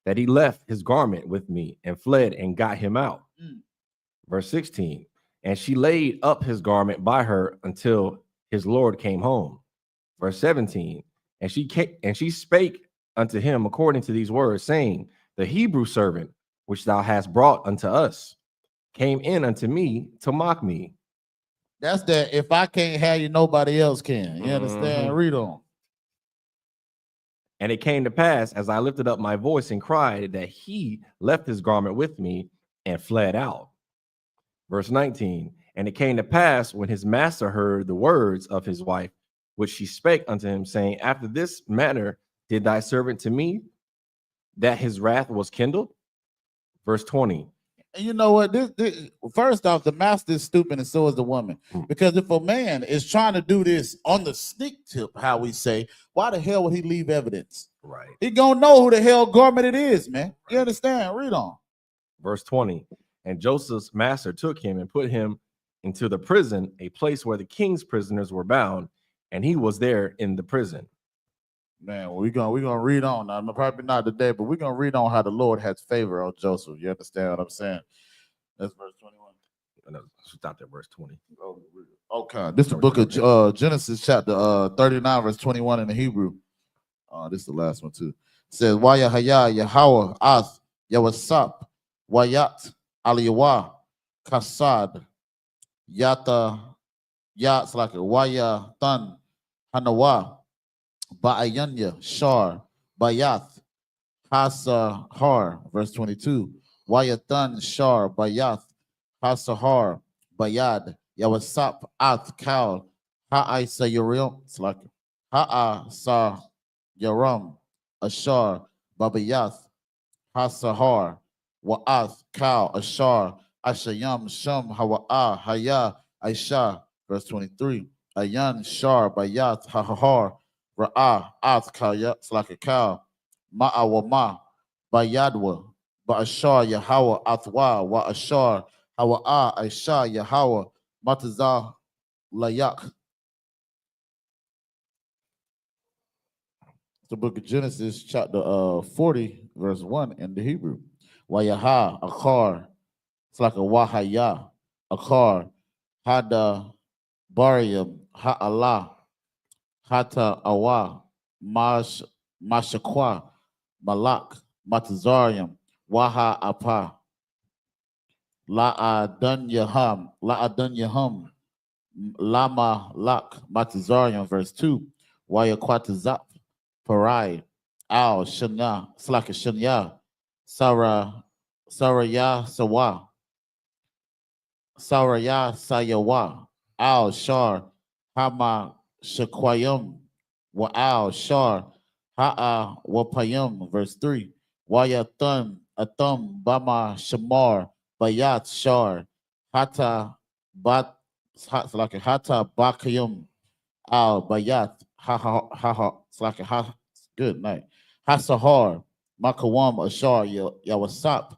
that he left his garment with me and fled and got him out. Mm. Verse 16, and she laid up his garment by her until his Lord came home. Verse 17, and she spake unto him according to these words, saying, the Hebrew servant which thou hast brought unto us came in unto me to mock me. That's that. If I can't have you, nobody else can. You understand? Mhm. Read on. And it came to pass, as I lifted up my voice and cried, that he left his garment with me and fled out. Verse 19, and it came to pass when his master heard the words of his wife, which she spake unto him, saying, after this manner did thy servant to me, that his wrath was kindled. Verse 20, And you know what? This first off, the master is stupid, and so is the woman. Because if a man is trying to do this on the sneak tip, how we say, why the hell would he leave evidence? right. He gonna know who the hell garment it is, man. You understand? Read on. Verse 20, and Joseph's master took him and put him into the prison, a place where the king's prisoners were bound, and he was there in the prison. Man, we're gonna read on. Now, probably not today, but we're gonna read on how the Lord has favor on Joseph. You understand what I'm saying? That's verse 21. No, stop at verse 20. Okay, this is the book of Genesis, chapter 39, verse 21 in the Hebrew. This is the last one too. It says, Wayahaya Yahweh Ath Yawasap Wayat Aliyawa Kasad Yata Yats like a Waya Tan Hanawa Ba'ayanya Shar Bayath Hasahar, verse 22. Wayatan Shar Bayath Hasahar Bayad Yawasap Ath Kal Ha'isa Yurim. It's like Ha'asa Yaram Ashar Babayath Hasahar Wa'ath Kal Ashar Ashayam Sham Hawa'a Haya Aisha, verse 23. Ayan Shar Bayat Hahar Ra'ah Ath Kaya, it's like a cow. Ma'awama Bayadwa Ba'ashar Yahweh Athwa Wa Ashar Hawa'a Aisha Yahweh Matazah Layak. The book of Genesis, chapter 40, verse 1 in the Hebrew. Wayaha, Akar, it's like a Wahaya, Akar, Hada Barium, Ha'Allah, Hata Awa, Mashakwa, Malak, Matazarium, Waha Apa, La'adun Yaham, Lama Lak, Matazarium, verse 2, Wayakwatazap, Parai, Al Shana, Slaka Shanya, Saraya Sawa, Saraya Sayawa, Al Shar, Hama Shakwayum, Wa Al Shar, Ha'a Wapayum, verse 3, Wayatun, Atum, Bama Shamar, Bayat Shar, Hata Bat, Slaka Hata Bakayum, Al Bayat, Slaka Ha, good night. Hasahar, Makawam Ashar, Yawasap,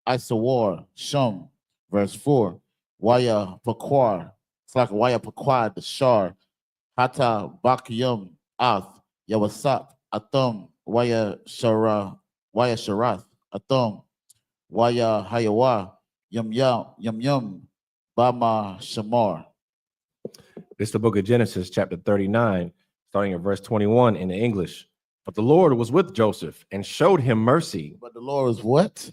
Isawar, Shum, verse 4. Waya Pakwar, it's like Waya Pakwar, the Shar, Hata Bakiyum, Ath, Yawasap, Atum, Waya Sharath, Atum, Waya Hayawa, Yum Yum, Bama Shamar. This is the book of Genesis, chapter 39, starting at verse 21 in the English. But the Lord was with Joseph and showed him mercy. But the Lord is what?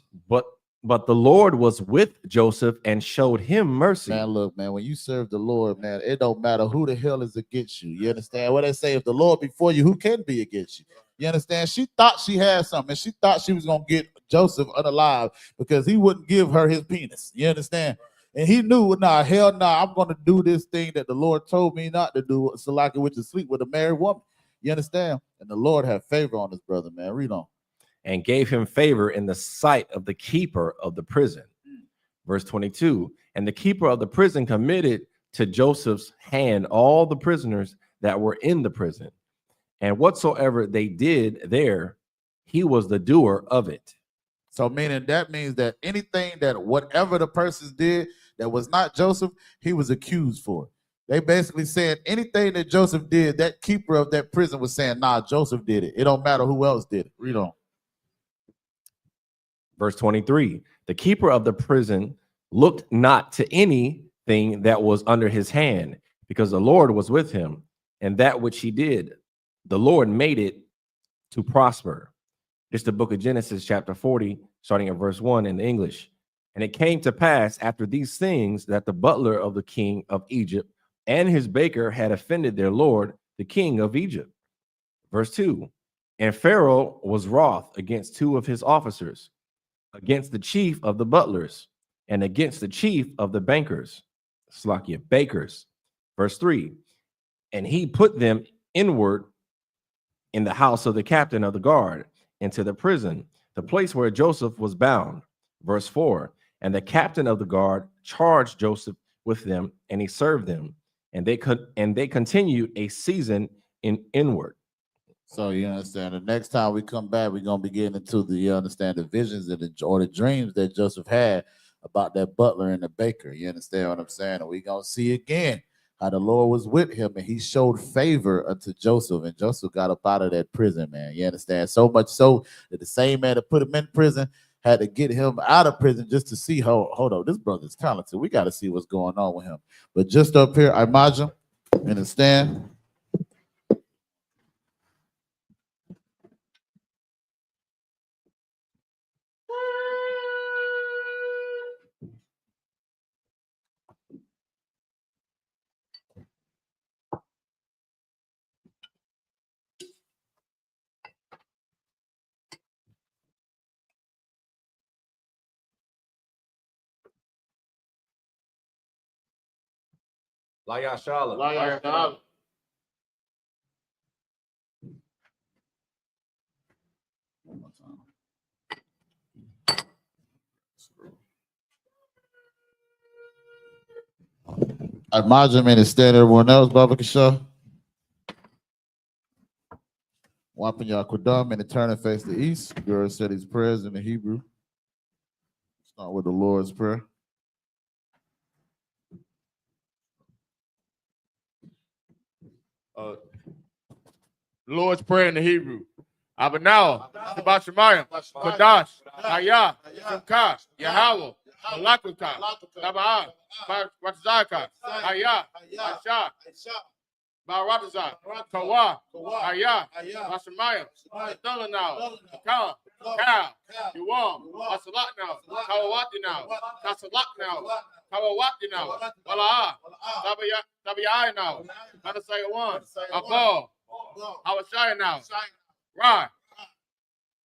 But the Lord was with Joseph and showed him mercy. Man, look, man, when you serve the Lord, man, it don't matter who the hell is against you. You understand what they say? If the Lord before you, who can be against you? You understand? She thought she had something. She thought she was going to get Joseph unalive because he wouldn't give her his penis. You understand? And he knew, nah, hell nah, I'm going to do this thing that the Lord told me not to do, so like it which is sleep with a married woman. You understand? And the Lord had favor on his brother, man. Read on. And gave him favor in the sight of the keeper of the prison. Verse 22, and the keeper of the prison committed to Joseph's hand all the prisoners that were in the prison. And whatsoever they did there, he was the doer of it. So meaning that means that anything that whatever the persons did that was not Joseph, he was accused for. They basically said anything that Joseph did, that keeper of that prison was saying, nah, Joseph did it. It don't matter who else did it. Read on. Verse 23, the keeper of the prison looked not to anything that was under his hand, because the Lord was with him, and that which he did, the Lord made it to prosper. It's the book of Genesis, chapter 40, starting at verse 1 in English. And it came to pass after these things that the butler of the king of Egypt and his baker had offended their lord, the king of Egypt. Verse 2, and Pharaoh was wroth against two of his officers, against the chief of the butlers, and against the chief of the bakers. Verse 3, and he put them inward in the house of the captain of the guard, into the prison, the place where Joseph was bound. Verse 4, and the captain of the guard charged Joseph with them, and he served them, and they continued a season inward. So you understand, the next time we come back, we're gonna be getting into the understand the visions or the dreams that Joseph had about that butler and the baker. You understand what I'm saying? And we're gonna see again how the Lord was with him and he showed favor unto Joseph, and Joseph got up out of that prison, man. You understand? So much so that the same man that put him in prison had to get him out of prison just to see, hold on, this brother's talented. We got to see what's going on with him. But just up here, I imagine, in the stand. SHALAM. I imagine in the stand, everyone else, Baba Kasha. Wampin Yakodam and turn and face the east. Girl said his prayers in the Hebrew. Start with the Lord's Prayer. Lord's Prayer in the Hebrew. Abanawa, Shabbat Shemayim, Kadash, I.S.U.P.K, Yahweh, Malakuta, Taba'ah, Ratzaka, I.S.U.P.K, Baratazah, Kawa, Shemayim, Thulanau, Kal, Yuam, Wasalat now, Kawawati now, Kasalak now, Kawawati now, Wala'ah, Tabi'ai now, Manasayawan, Abal, Awashaya now, Ra,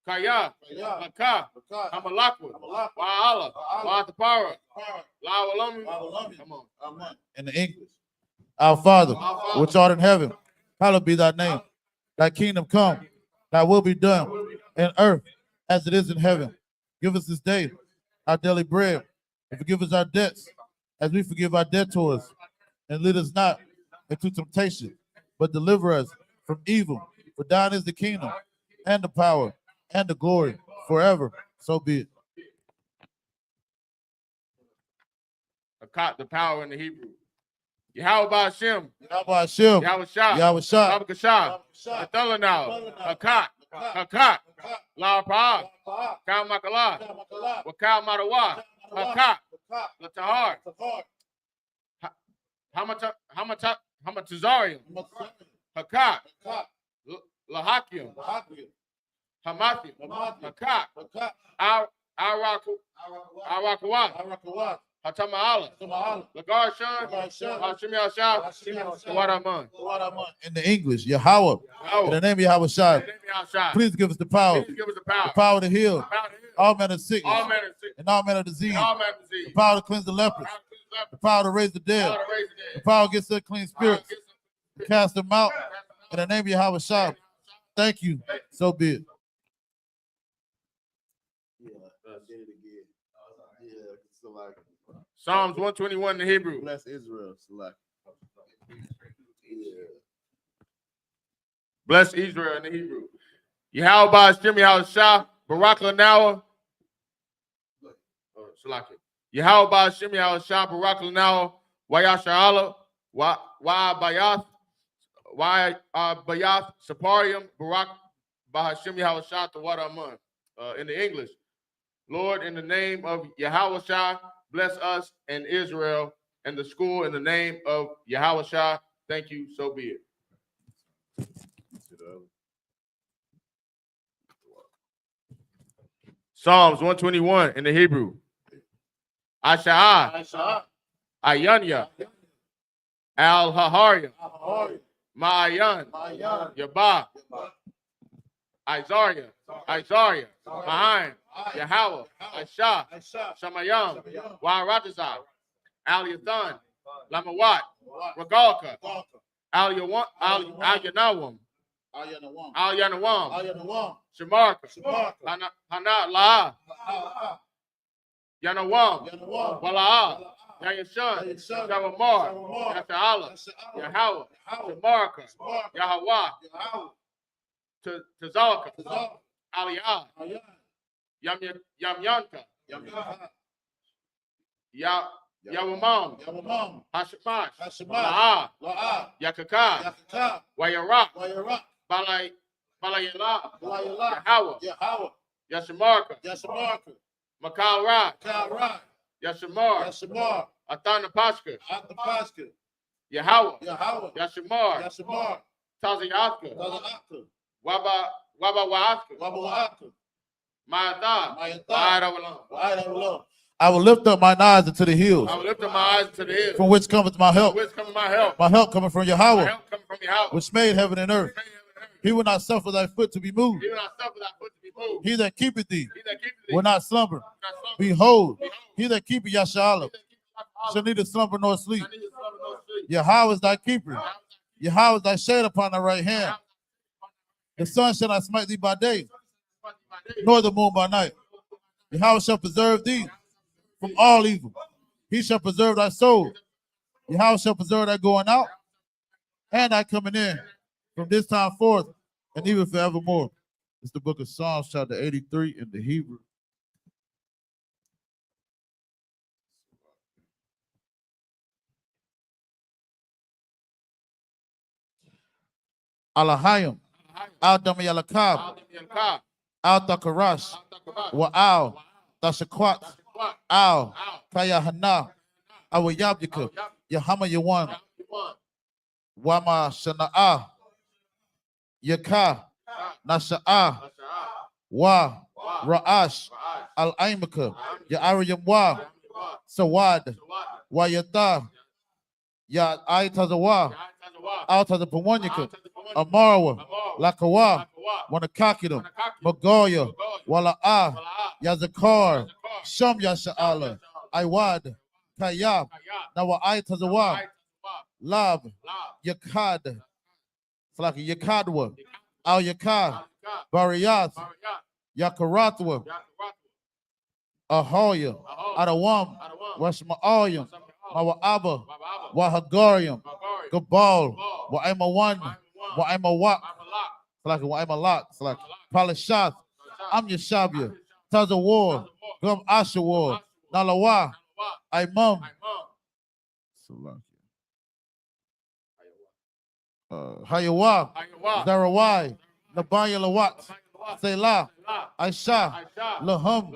Kaya, Maka, Hamalakwa, Wa'ala, Wa'atapara, La'awalami. Come on. Amen. In the English. Our Father, which art in heaven, hallowed be thy name. Thy kingdom come, thy will be done in earth as it is in heaven. Give us this day our daily bread, and forgive us our debts as we forgive our debtors. And lead us not into temptation, but deliver us from evil. For thine is the kingdom, and the power, and the glory forever. So be it. The power in the Hebrew. Yahweh Hashem, Yahweh Hashem, Yahweh Shah, Yahweh Shah, Baba Kashah, Thulanau, Hakat, La Pa, Kal Makala, Wakal Marawa, Hakat, Latahar, Hamatazarium, Hakat, Lahakium, Hamathim, Hakat, Arakawat, Hatama'ala, Lagar Shan, Hashim Yashab, Wadaman. in the English, Yahweh, in the name of Yahweh Shai, please give us the power, the power to heal all manner of sickness, and all manner of disease, the power to cleanse the lepers, the power to raise the dead, the power against unclean spirits, to cast them out, in the name of Yahweh Shai. Thank you, so be it. Psalms 121 in the Hebrew. Bless Israel, select. Bless Israel in the Hebrew. Yahweh Hashem, Yahweh Shah, Barak Lanawa. Yahweh Hashem, Yahweh Shah, Barak Lanawa, Wayashala, Bayath, Bayath, Saparium, Barak Bahashem, Yahweh Shah, Tawadaman. In the English, Lord, in the name of Yahawashi, bless us and Israel and the school in the name of Yahawashi. Thank you, so be it. Psalms 121 in the Hebrew. Asha'ah, Ayanya, Al-Haharya, Ma'ayan, Yabah, Isaiah, Mahaim, Yahweh, Aishah, Shamayam, Waratazah, Al-Yathan, Lamawat, Ragalka, Al-Yanawam, Al-Yanawam, Shamarka, Hana La, Yanawam, Wala'ah, Yayashan, Shawamar, Yasha'ala, Yahweh, Shamarka, Yahweh, Tazalka, Aliyah, Yamyanka, Yawamam, Hashemash, La'ah, Yakaka, Wayarak, Balayala, Yahweh, Yashamarka, Makal Ra, Yashamar, Athana Pashka, Yahweh, Yashamar, Tazayatka, Waba Waaska, Ma'atha, I will lift up mine eyes into the hills, I will lift up my eyes to the hills. from which cometh my help. Whence cometh my help? My help coming from My Yahweh, help coming from Yahweh. which made heaven and earth. He will not suffer thy foot to be moved. He will not suffer thy foot to be moved. He that keepeth thee He that keepeth thee will not slumber. will not slumber. Behold, he that keepeth Yashalam He that keepeth thy shall neither slumber nor sleep. shall neither slumber nor sleep. Yahweh is thy keeper. Yahweh is thy shade upon thy right hand. The sun shall not smite thee by day, nor the moon by night. Yahweh shall preserve thee from all evil. He shall preserve thy soul. Yahweh shall preserve thy going out and thy coming in from this time forth and even forevermore. It's the book of Psalms, chapter 83 in the Hebrew. Alahayim, Al-Dam Yalakab, Al-Takarash, Wa'al, Tashakwat, Al, Kayahana, Awayabika, Yahama Yawan, Wama Shana'ah, Yaka, Nasha'ah, Wa, Ra'ash, Al-Aimaka, Ya'ariyam Wa, Sawad, Wayata, Ya Aitazawa, Altazapawanyaka, Amarawa, Lakawa, Wanakakidam, Magoya, Wala'ah, Yazakar, Sham Yasha'ala, Iwad, Kayab, Nawa Aitazawa, Lab, Yakad, Slaki Yakadwa, Al Yakad, Bariyat, Yakaratwa, Ahoya, Adawam, Washma'ayam, Mawa'aba, Wahagarium, Gabal, Wa'ima Wak, Slaki Wa'ima Lak, Slaki Palashath, Am Yashabia, Taza War, Gum Asha War, Nalawa, Imam, Hayawa, Zarawai, Nabaya Lawat, Selah, Aisha, Lahum,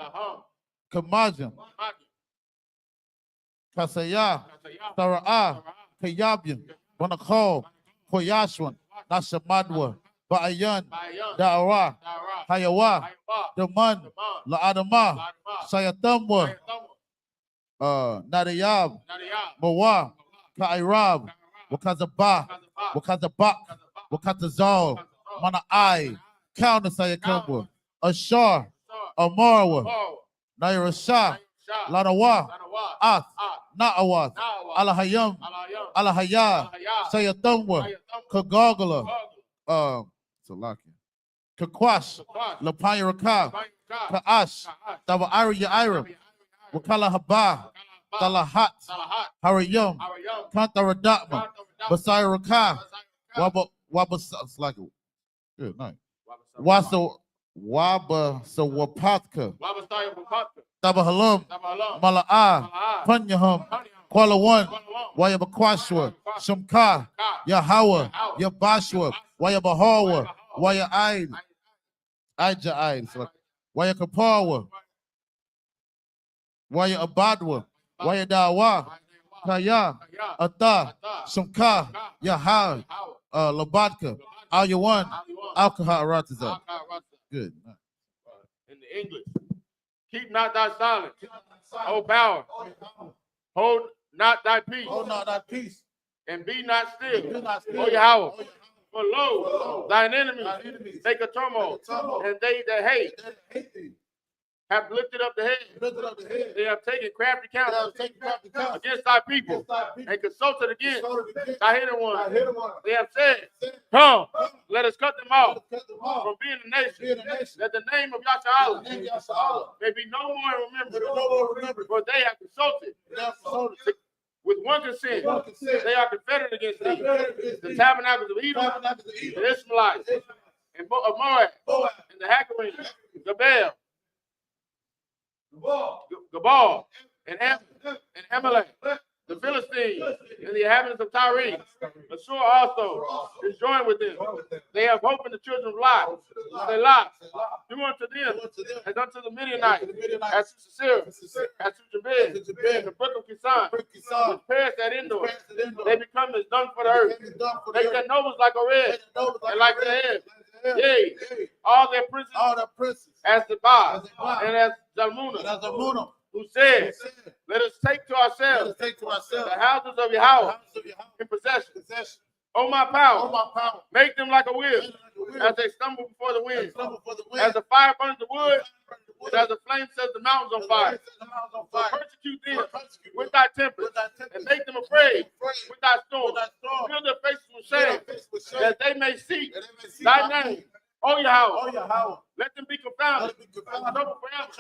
Kamajim, Kasaya, Sara'ah, Kayabyan, Wanakal, Koyashwan, Nashamadwa, Ba'ayan, Da'ara, Hayawa, Daman, La'adama, Sayatamwa, Nadayab, Mawa, Kairab, Wakazabah, Wakazabak, Wakatazal, Mana'ai, Counter Sayakamwa, Ashar, Amarwa, Nairashah, Lanawa, Ath, Na'awath, Alahayam, Alahaya, Sayatamwa, Kagagala, Salaki, Kakwash, Lapayaraka, Ka'ash, Tawa'ari Yaira, Wakala Haba, Talahat, Harayam, Kantaradatma, Basai Raka, Waba, good night. Waba Sawapatka, Tabahalam, Mala'ah, Punyahum, Kuala One, Wayabakwashwa, Shumka, Yahawa, Yabashwa, Wayabahawa, Waya Aid, Aija Aid, Wayakapawa, Waya Abadwa, Waya Dawa, Kaya, Ata, Shamka, Yahal, Labadka, Al-Yawan, Alcohol Ratiza. Good. In the English, keep not thy silence, O power, hold not thy peace, Oh, no, that peace. and be not still, Be not still. O Yahweh. O Yahweh. For lo, thine enemies make a turmoil, and they that hate have lifted up the head. Lifted up the head. They have taken crafty counsel Take crafty counsel against thy people against thy people. and consulted against Consulted against thy hidden I ones. hit him on. They have said, come, let us cut them off Cut them off. from being a nation, Being a nation. that the name of The Yahshua name of Yahshua. may be no more Let remembered. it no more remember. For they have consulted They have consulted. with one consent. One consent. They are confederate against They are thee. confederate against The thee. tabernacles of Edom, Tabernacles of Edom. the Ishmaelites, and of Moab, Moab. and the Hackarees, Gabal, Ball. Gabal, and Amalek, the Philistines, and the inhabitants of Tyre. Assur also is joined with them. They have hope in the children of Lot. Say Lot, do unto them as unto the Midianites, as to Sisera, as to Jabez, and the brook of Kisan, which perished at Endor. They become as dung for the earth. They set nobles like a red, and like their head. Yea, all their princes All the princes. as the Ba, As the Ba, and as And Zalmunna, as a moon. who said, let us take to Let ourselves us take to ourselves the houses of the Yahweh house of Yahweh in possession. possession. O my Oh, power, my power. make them like a wheel, As as they stumble before the they wind. stumble for the wind. As the fire burns the wood, and as the flame sets the mountains on fire. On So fire. persecute them with thy tempest, and make them afraid with thy storm. Fill their faces with shame, that they may seek thy name. O Oh, Yahweh, Yahweh. let them be confounded, Let it be confounded. troubled forever.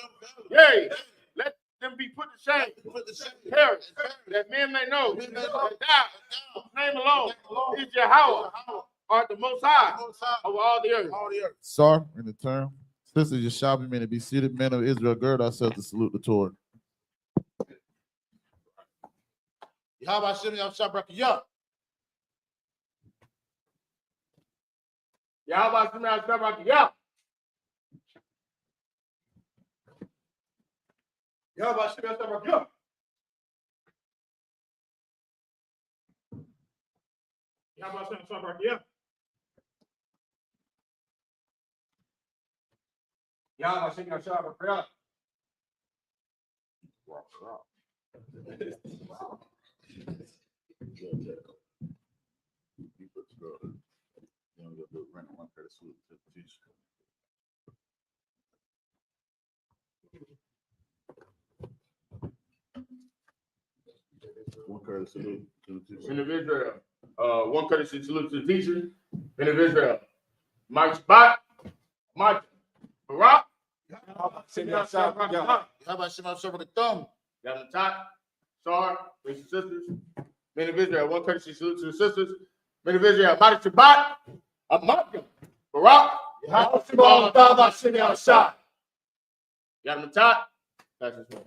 Yea, let them be put to shame, Put the shame. perish, that men may know that thou, whose name alone is Yahweh, art the most high over all the earth. All the earth. Sir, in the term. Sisters, you shall be men to be seated. Men of Israel, gird ourselves to salute the Torah. Yahweh Hashem, Yahweh Yah. Yahweh Shem Yahshua Yah. Yahweh Hashem, Yahweh Yah. Yahweh Shem Yahshua Yah. Yahweh Shem Yahshua Yah. One courtesy salute to the teacher. Men of Israel, one courtesy salute to the teacher. Men of Israel, Mike Spot, Mike Barak, Yahweh Hashem, Yahweh Thumb. Yahweh Top, Sar, brothers and sisters. Men of Israel, one courtesy salute to the sisters. Men of Israel, Mike Shabbat, Amat, Barak, Yahweh Top, Yahweh Top, that's his name.